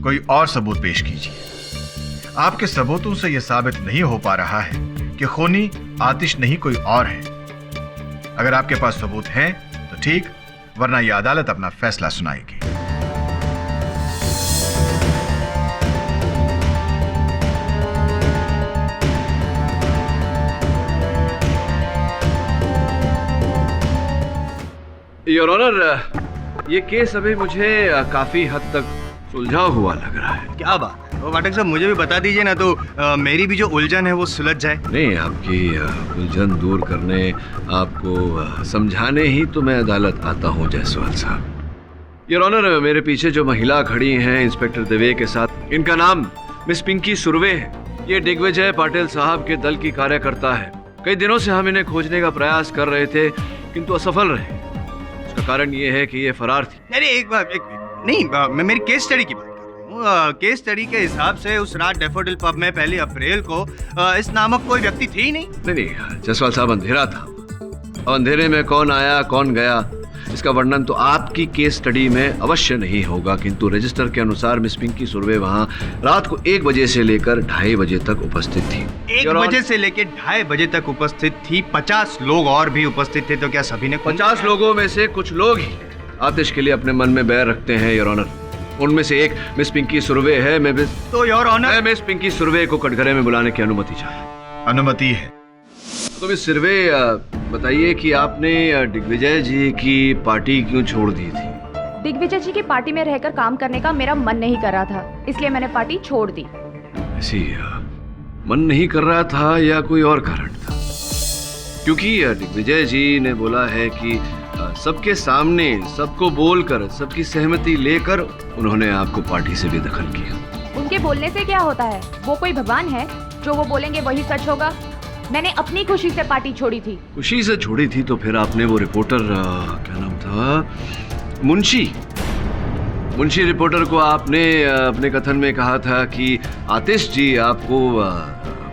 कोई और सबूत पेश कीजिए। आपके सबूतों से यह साबित नहीं हो पा रहा है कि खूनी आतिश नहीं कोई और है। अगर आपके पास सबूत हैं तो ठीक, वरना यह अदालत अपना फैसला सुनाएगी। योर ऑनर, ये केस अभी मुझे काफी हद तक सुलझा हुआ लग रहा है। क्या बात है? वो पाठक साहब, मुझे भी बता दीजिए ना, तो मेरी भी जो उलझन है वो सुलझ जाए। नहीं, आपकी उलझन दूर करने, आपको समझाने ही तो मैं अदालत आता हूँ जायसवाल साहब। योर ऑनर, मेरे पीछे जो महिला खड़ी हैं इंस्पेक्टर देवे के साथ, इनका नाम मिस पिंकी सुर्वे है। ये दिग्विजय पाटिल साहब के दल की कार्यकर्ता है। कई दिनों से हम इन्हें खोजने का प्रयास कर रहे थे किंतु असफल रहे। इसका कारण ये है कि ये फरार थी। नहीं, मैं मेरी केस स्टडी की बात कर रहा हूँ। केस स्टडी के हिसाब से उस रात डैफोडिल पब में 1 अप्रैल को इस नामक कोई व्यक्ति थी ही नहीं। नहीं, जायसवाल साहब, अंधेरा था। अंधेरे में कौन आया कौन गया इसका वर्णन तो आपकी केस स्टडी में अवश्य नहीं होगा, किंतु रजिस्टर के अनुसार मिस पिंकी सुर्वे वहाँ रात को 1 बजे से लेकर 2:30 बजे तक उपस्थित थी। 1 बजे से लेकर 2:30 बजे तक उपस्थित थी। 50 लोग और भी उपस्थित थे, तो क्या सभी ने? 50 लोगों में से कुछ लोग ही आतिश के लिए अपने मन में बैर रखते हैं योर ऑनर। उनमें से एक मिस पिंकी सुर्वे है। मैं मिस पिंकी सुर्वे को कटघरे में बुलाने की अनुमति चाहता। अनुमति है। तो मिस सुर्वे, बताइए कि आपने दिग्विजय जी की पार्टी क्यों छोड़ दी थी? दिग्विजय जी की पार्टी में रहकर काम करने का मेरा मन नहीं कर रहा था, इसलिए मैंने पार्टी छोड़ दी। ऐसी मन नहीं कर रहा था या कोई और कारण था? क्योंकि दिग्विजय जी ने बोला है कि सबके सामने सबको बोलकर सबकी सहमति लेकर उन्होंने आपको पार्टी से बेदखल किया। उनके बोलने से क्या होता है? वो कोई भगवान है? जो वो बोलेंगे वही सच होगा। मैंने अपनी खुशी से पार्टी छोड़ी थी। खुशी से छोड़ी थी तो फिर आपने वो रिपोर्टर, क्या नाम था, मुंशी रिपोर्टर को आपने अपने कथन में कहा था कि आतिश जी आपको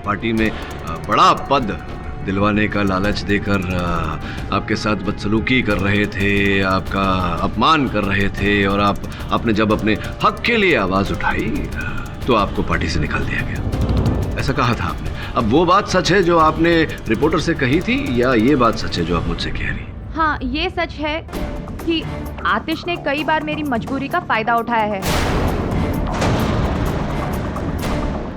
पार्टी में बड़ा पद दिलवाने का लालच देकर आपके साथ बदसलूकी कर रहे थे, आपका अपमान कर रहे थे, और आपने जब अपने हक के लिए आवाज उठाई तो आपको पार्टी से निकाल दिया गया। ऐसा कहा था आपने। अब वो बात सच है जो आपने रिपोर्टर से कही थी, या ये बात सच है जो आप मुझसे कह रही? हाँ, ये सच है कि आतिश ने कई बार मेरी मजबूरी का फायदा उठाया है।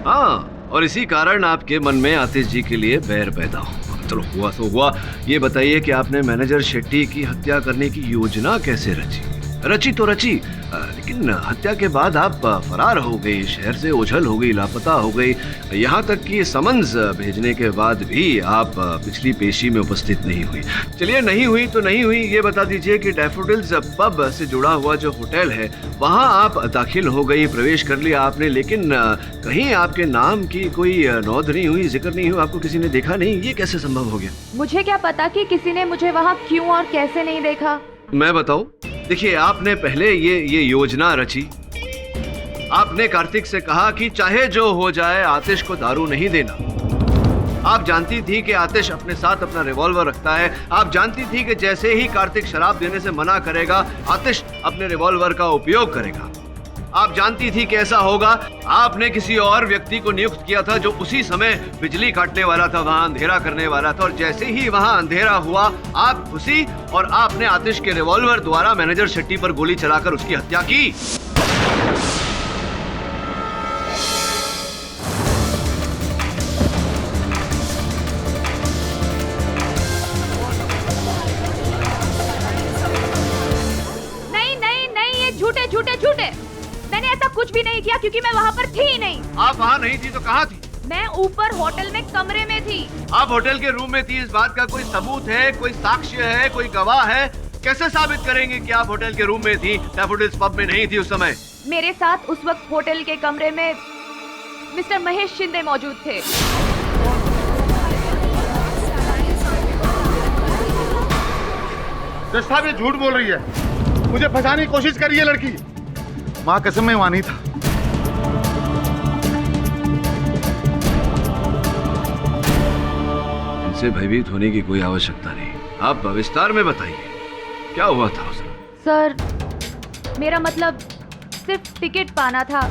हाँ, और इसी कारण आपके मन में आतिश जी के लिए बैर पैदा हो। चलो, हुआ तो हुआ। ये बताइए कि आपने मैनेजर शेट्टी की हत्या करने की योजना कैसे रची? रची तो रची, लेकिन हत्या के बाद आप फरार हो गई, शहर से ओझल हो गई, लापता हो गई। यहाँ तक कि समन्स भेजने के बाद भी आप पिछली पेशी में उपस्थित नहीं हुई। चलिए, नहीं हुई तो नहीं हुई, ये बता दीजिए कि डैफोडिल्स पब से जुड़ा हुआ जो होटल है वहाँ आप दाखिल हो गई, प्रवेश कर लिया आपने, लेकिन कहीं आपके नाम की कोई नोंद नहीं हुई, जिक्र नहीं हुआ, आपको किसी ने देखा नहीं, ये कैसे संभव हो गया? मुझे क्या पता कि किसी ने मुझे वहाँ क्यों और कैसे नहीं देखा। मैं बताऊं? देखिए, आपने पहले ये योजना रची। आपने कार्तिक से कहा कि चाहे जो हो जाए आतिश को दारू नहीं देना। आप जानती थी कि आतिश अपने साथ अपना रिवॉल्वर रखता है। आप जानती थी कि जैसे ही कार्तिक शराब देने से मना करेगा, आतिश अपने रिवॉल्वर का उपयोग करेगा। आप जानती थी कि ऐसा होगा। आपने किसी और व्यक्ति को नियुक्त किया था जो उसी समय बिजली काटने वाला था, वहां अंधेरा करने वाला था, और जैसे ही वहां अंधेरा हुआ आप घुसी और आपने आतिश के रिवॉल्वर द्वारा मैनेजर शेट्टी पर गोली चलाकर उसकी हत्या की। नहीं नहीं नहीं, ये झूठे झूठे झूठे। मैंने ऐसा कुछ भी नहीं किया क्योंकि मैं वहाँ पर थी ही नहीं। आप वहाँ नहीं थी तो कहाँ थी? मैं ऊपर होटल में कमरे में थी। आप होटल के रूम में थी, इस बात का कोई सबूत है, कोई साक्ष्य है, कोई गवाह है? कैसे साबित करेंगे कि आप होटल के रूम में थी, डैफोडिल्स पब में नहीं थी उस समय? मेरे साथ उस वक्त होटल के कमरे में मिस्टर महेश शिंदे मौजूद थे। जज साहब, ये झूठ बोल रही है, मुझे फंसाने की कोशिश कर रही है लड़की। माँ कसम, मैं वहां नहीं था। इनसे भयभीत होने की कोई आवश्यकता नहीं। आप विस्तार में बताइए, क्या हुआ था उस दिन? सर, मेरा मतलब सिर्फ टिकट पाना था,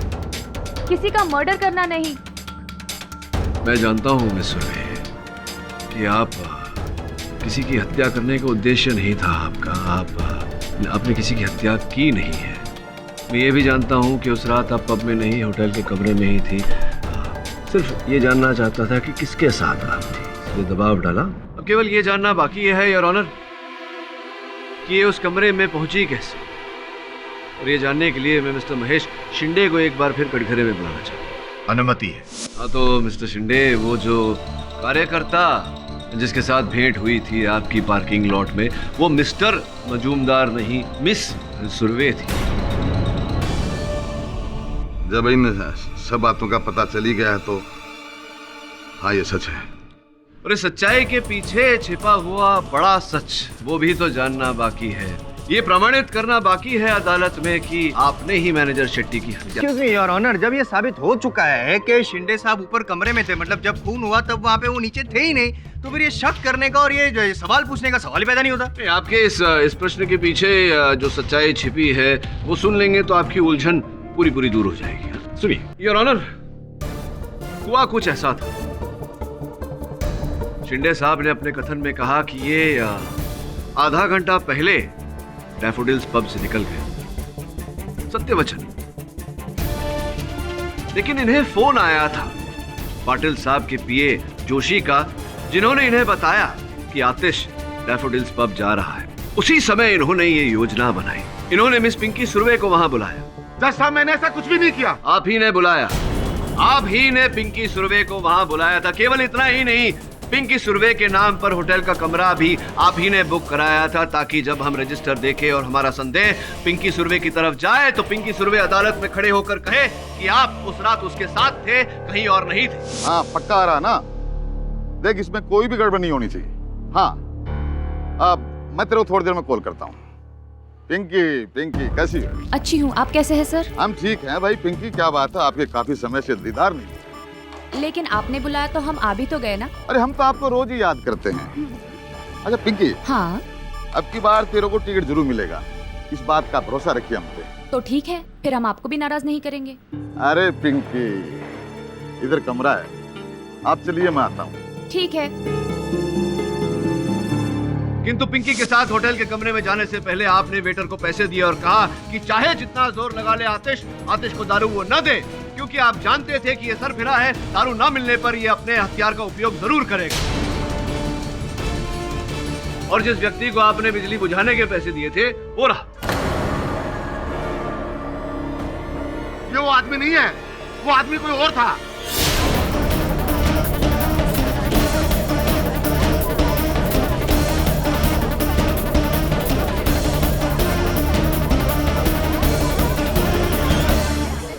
किसी का मर्डर करना नहीं। मैं जानता हूँ मिस सुर्वे कि आप किसी की हत्या करने का उद्देश्य नहीं था आपका। आपने किसी की हत्या की नहीं है। मैं ये भी जानता हूँ कि उस रात आप पब में नहीं, होटल के कमरे में ही थी। सिर्फ ये जानना चाहता था कि किसके साथ आप थी, इसलिए दबाव डाला। अब केवल ये जानना बाकी है योर ऑनर कि ये उस कमरे में पहुंची कैसे, और ये जानने के लिए मैं मिस्टर महेश शिंदे को एक बार फिर कटघरे में बुलाना चाहता हूँ। अनुमति है। हाँ तो मिस्टर शिंदे, वो जो कार्यकर्ता जिसके साथ भेंट हुई थी आपकी पार्किंग लॉट में, वो मिस्टर मजूमदार नहीं, मिस सुर्वे थी। जब इन सब बातों का पता चली गया है तो हाँ, ये सच है। और इस सच्चाई के पीछे छिपा हुआ बड़ा सच, वो भी तो जानना बाकी है। ये प्रमाणित करना बाकी है अदालत में कि आपने ही मैनेजर शेट्टी की हत्या। Excuse me, Your Honor, जब ये साबित हो चुका है कि शिंदे साहब ऊपर कमरे में थे, मतलब जब खून हुआ तब वहाँ पे वो नीचे थे ही नहीं, तो फिर ये शक करने का और ये सवाल पूछने का सवाल ही पैदा नहीं होता। आपके इस प्रश्न के पीछे जो सच्चाई छिपी है वो सुन लेंगे तो आपकी उलझन पूरी दूर हो जाएगी। सुनिए योर ऑनर, हुआ कुछ ऐसा था। शिंदे साहब ने अपने कथन में कहा कि ये आधा घंटा पहले डैफोडिल्स पब से निकल गए, सत्य वचन। लेकिन इन्हें फोन आया था पाटिल साहब के पीए जोशी का, जिन्होंने इन्हें बताया कि आतिश डैफोडिल्स पब जा रहा है। उसी समय इन्होंने ये योजना बनाई। इन्होंने मिस पिंकी सुर्वे को वहां बुलाया। जज साहब, मैंने ऐसा कुछ भी नहीं किया। आप ही ने बुलाया, आप ही ने पिंकी सुर्वे को वहां बुलाया था। केवल इतना ही नहीं, पिंकी सुर्वे के नाम पर होटल का कमरा भी आप ही ने बुक कराया था, ताकि जब हम रजिस्टर देखें और हमारा संदेह पिंकी सुर्वे की तरफ जाए तो पिंकी सुर्वे अदालत में खड़े होकर कहे कि आप उस रात उसके साथ थे, कहीं और नहीं थे। हाँ, पक्का आ रहा ना। देख, इसमें कोई भी गड़बड़ नहीं होनी चाहिए। हाँ, अब मैं तेरे को थोड़ी देर में कॉल करता हूँ। पिंकी कैसी है? अच्छी हूँ, आप कैसे हैं सर? हम ठीक हैं भाई। पिंकी, क्या बात है, आपके काफी समय से दीदार नहीं। लेकिन आपने बुलाया तो हम आ भी तो गए ना। अरे हम तो आपको रोज ही याद करते हैं। अच्छा पिंकी, हाँ, अब की बार तेरे को टिकट जरूर मिलेगा, इस बात का भरोसा रखिए हम पे। तो ठीक है, फिर हम आपको भी नाराज नहीं करेंगे। अरे पिंकी, इधर कमरा है, आप चलिए, मैं आता हूँ। ठीक है। किंतु पिंकी के साथ होटल के कमरे में जाने से पहले आपने वेटर को पैसे दिए और कहा कि चाहे जितना जोर लगा ले आतिश को दारू वो न दे, क्योंकि आप जानते थे कि ये सर फिरा है, दारू न मिलने पर ये अपने हथियार का उपयोग जरूर करेगा। और जिस व्यक्ति को आपने बिजली बुझाने के पैसे दिए थे वो रहा ये वो आदमी नहीं है, वो आदमी कोई और था।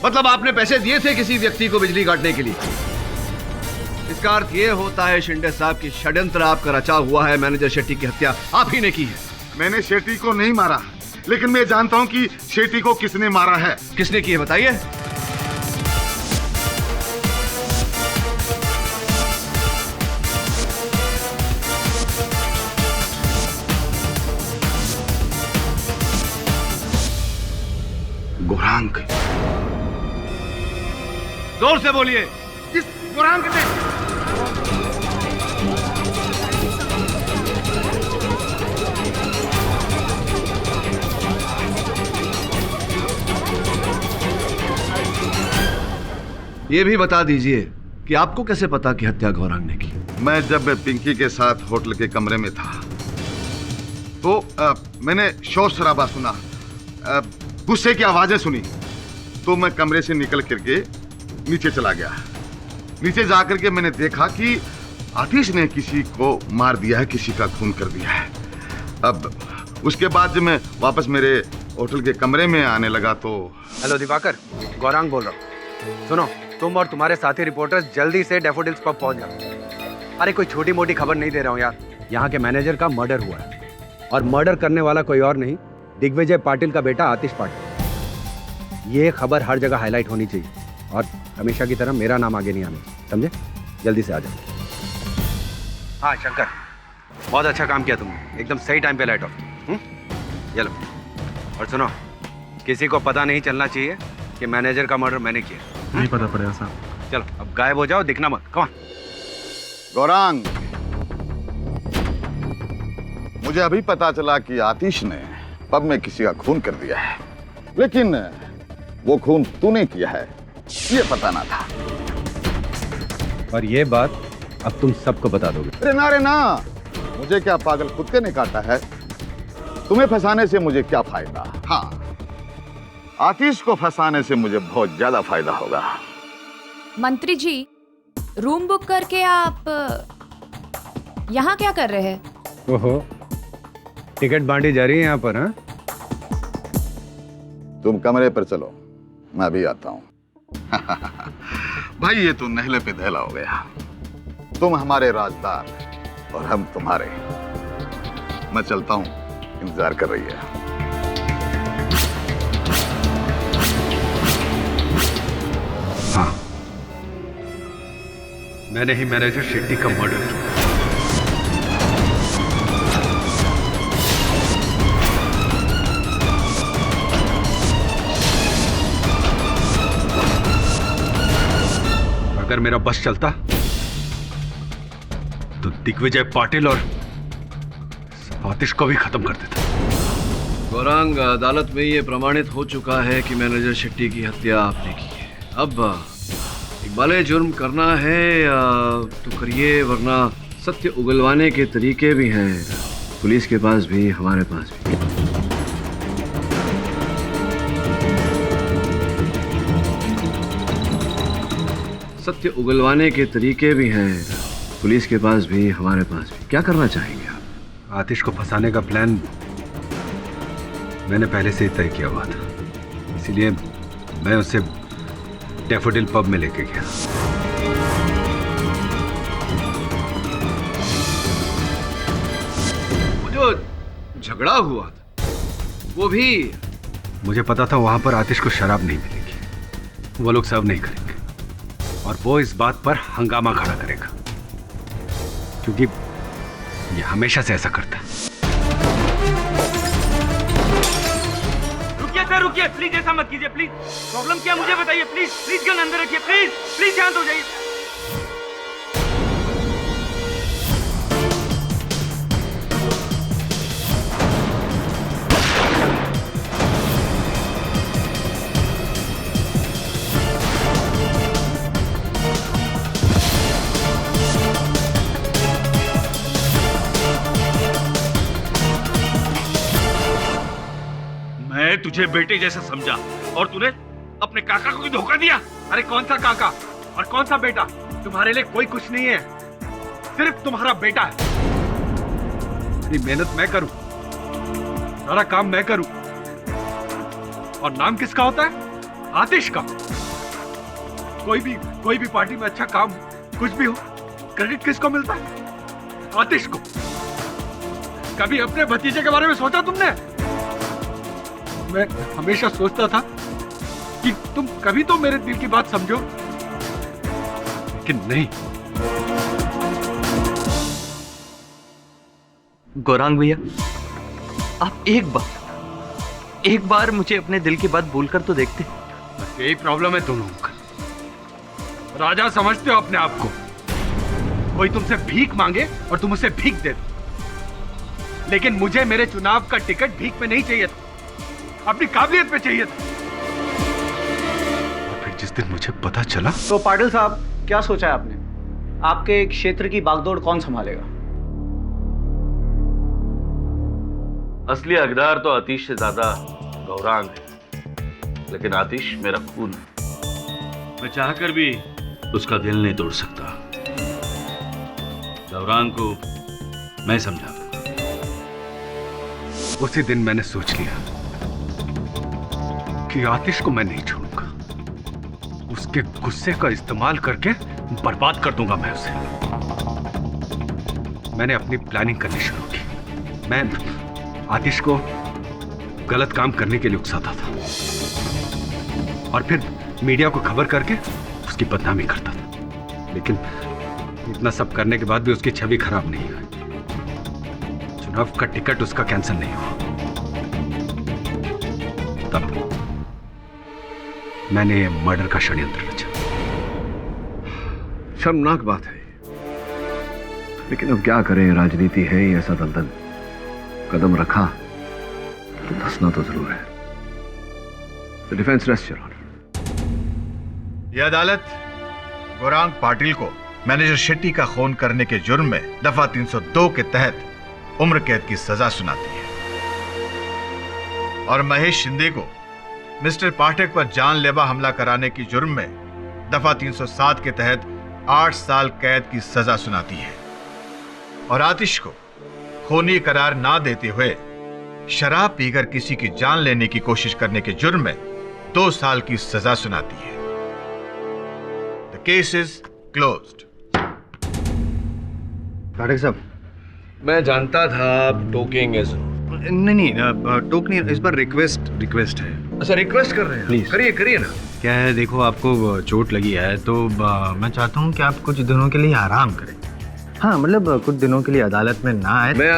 मतलब आपने पैसे दिए थे किसी व्यक्ति को बिजली काटने के लिए? इसका अर्थ ये होता है शिंदे साहब की षड्यंत्र आपका रचा हुआ है, मैनेजर शेट्टी की हत्या आप ही ने की है। मैंने शेट्टी को नहीं मारा, लेकिन मैं जानता हूं कि शेट्टी को किसने मारा है। किसने की है बताइए? गौरांग। जोर से बोलिए। किस गौरांग ने? ये भी बता दीजिए कि आपको कैसे पता कि हत्या गौरांग ने की? मैं जब पिंकी के साथ होटल के कमरे में था तो मैंने शोर शराबा सुना, गुस्से की आवाजें सुनी, तो मैं कमरे से निकल करके नीचे चला गया। नीचे जाकर के मैंने देखा कि आतिश ने किसी को मार दिया है, किसी का खून कर दिया है। अब उसके बाद जब मैं वापस मेरे होटल के कमरे में आने लगा तो हेलो दिवाकर, गौरांग बोल रहा हूँ। सुनो, तुम और तुम्हारे साथी रिपोर्टर्स जल्दी से डैफोडिल्स पब पहुंच जाओ। अरे कोई छोटी मोटी खबर नहीं दे रहा हूँ यार, यहाँ के मैनेजर का मर्डर हुआ है और मर्डर करने वाला कोई और नहीं, दिग्विजय पाटिल का बेटा आतिश पाटिल। ये खबर हर जगह हाईलाइट होनी चाहिए और हमेशा की तरह मेरा नाम आगे नहीं आना, समझे? जल्दी से आ जाओ। हाँ शंकर, बहुत अच्छा काम किया तुमने, एकदम सही टाइम पे लाइट ऑफ। चलो, और सुनो, किसी को पता नहीं चलना चाहिए कि मैनेजर का मर्डर मैंने किया। नहीं पता पड़ेगा साहब। चलो अब गायब हो जाओ, दिखना मत। Come on. गौरांग, मुझे अभी पता चला कि आतिश ने पब में किसी का खून कर दिया है, लेकिन वो खून तूने किया है ये पता ना था। और ये बात अब तुम सबको बता दोगे? अरे ना, मुझे क्या पागल कुत्ते ने काटा है? तुम्हें फंसाने से मुझे क्या फायदा? हाँ, आतिश को फंसाने से मुझे बहुत ज्यादा फायदा होगा। मंत्री जी, रूम बुक करके आप यहाँ क्या कर रहे हैं? ओहो, टिकट बांटी जा रही है यहाँ पर? हाँ, तुम कमरे पर चलो, मैं अभी आता हूँ। भाई ये तो नहले पे दहला हो गया। तुम हमारे राजदार और हम तुम्हारे। मैं चलता हूँ, इंतजार कर रही है। हाँ, मैंने ही मैनेजर शेट्टी का मर्डर किया। अगर मेरा बस चलता तो दिग्विजय पाटिल और आतिश को भी खत्म कर देता। गौरांग, अदालत में ये प्रमाणित हो चुका है कि मैनेजर शेट्टी की हत्या आपने की है। अब इकबाले जुर्म करना है तो करिए, वरना सत्य उगलवाने के तरीके भी हैं पुलिस के पास भी, हमारे पास भी। सत्य उगलवाने के तरीके भी हैं पुलिस के पास भी, हमारे पास भी। क्या करना चाहेंगे आप? आतिश को फंसाने का प्लान मैंने पहले से ही तय किया हुआ था, इसीलिए मैं उसे डैफोडिल पब में लेके गया। वो जो झगड़ा हुआ था वो भी मुझे पता था वहां पर आतिश को शराब नहीं मिलेगी, वो लोग सर्व नहीं करेंगे और वो इस बात पर हंगामा खड़ा करेगा, क्योंकि ये हमेशा से ऐसा करता है। रुकिए सर, रुकिए प्लीज, ऐसा मत कीजिए प्लीज। प्रॉब्लम क्या मुझे बताइए प्लीज। प्लीज गन अंदर रखिए प्लीज, प्लीज शांत हो जाइए। मैं तुझे बेटे जैसा समझा और तूने अपने काका को भी धोखा दिया। अरे कौन सा काका और कौन सा बेटा? तुम्हारे लिए कोई कुछ नहीं है, सिर्फ तुम्हारा बेटा है। मेरी मेहनत मैं करूं, सारा काम मैं करूं, और नाम किसका होता है? आतिश का। कोई भी पार्टी में अच्छा काम कुछ भी हो, क्रेडिट किसको मिलता है? आतिश को। कभी अपने भतीजे के बारे में सोचा तुमने? मैं हमेशा सोचता था कि तुम कभी तो मेरे दिल की बात समझो, लेकिन नहीं। गौरांग भैया, आप एक बार मुझे अपने दिल की बात बोलकर तो देखते। बस यही प्रॉब्लम है तुम लोगों का। राजा समझते हो अपने आप को। कोई तुमसे भीख मांगे और तुम उसे भीख दे दो, लेकिन मुझे मेरे चुनाव का टिकट भीख में नहीं चाहिए था, अपनी काबिलियत पे चाहिए था। और फिर जिस दिन मुझे पता चला। तो पाटिल साहब, क्या सोचा है आपने? आपके क्षेत्र की बागडोर कौन संभालेगा? असली हकदार तो आतिश से ज्यादा गौरांग है, लेकिन आतिश मेरा खून है। मैं चाहकर भी उसका दिल नहीं तोड़ सकता। गौरांग को मैं समझा दूंगा। उसी दिन मैंने सोच लिया कि आतिश को मैं नहीं छोड़ूंगा। उसके गुस्से का इस्तेमाल करके बर्बाद कर दूंगा मैं उसे। मैंने अपनी प्लानिंग करनी शुरू की। मैं आतिश को गलत काम करने के लिए उकसाता था और फिर मीडिया को खबर करके उसकी बदनामी करता था। लेकिन इतना सब करने के बाद भी उसकी छवि खराब नहीं हुई। चुनाव का टिकट उसका कैंसिल नहीं हुआ। तब मैंने ये मर्डर का षड्यंत्र रचा। शर्मनाक बात है, लेकिन अब क्या करें, राजनीति है ही ऐसा दलदल। कदम रखा तो धंसना तो जरूर है। The defense rests, Your Honor. यह अदालत गौरांग पाटिल को मैनेजर शेट्टी का खून करने के जुर्म में दफा 302 के तहत उम्र कैद की सजा सुनाती है और महेश शिंदे को मिस्टर पाठक पर जानलेवा हमला कराने की जुर्म में दफा 307 के तहत 8 साल कैद की सजा सुनाती है और आतिश को खूनी करार ना देते हुए शराब पीकर किसी की जान लेने की कोशिश करने के जुर्म में 2 साल की सजा सुनाती है। The case is closed. Pathak साहब, मैं जानता था आप टोकेंगे जरूर। नहीं, टोक नहीं, इस बार रिक्वेस्ट है। अच्छा, रिक्वेस्ट कर रहे हैं? प्लीज करिए ना। क्या है, देखो आपको चोट लगी है तो मैं चाहता हूँ कि आप कुछ दिनों के लिए आराम करें। हाँ, मतलब कुछ दिनों के लिए अदालत में ना आए। मैं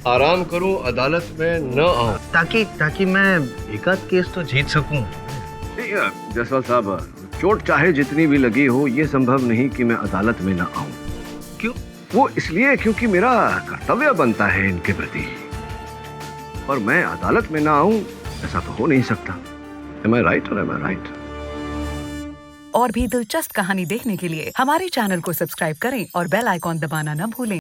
आराम करूं, अदालत में न आऊं, ताकि मैं एकाध केस तो जीत सकूं। जसवाल साहब, चोट चाहे जितनी भी लगी हो, यह संभव नहीं कि मैं अदालत में न आऊं। क्यों? वो इसलिए क्योंकि मेरा कर्तव्य बनता है इनके प्रति, और मैं अदालत में न आऊं ऐसा तो हो नहीं सकता। Am I right or am I right? और भी दिलचस्प कहानी देखने के लिए हमारे चैनल को सब्सक्राइब करें और बेल आइकॉन दबाना न भूलें।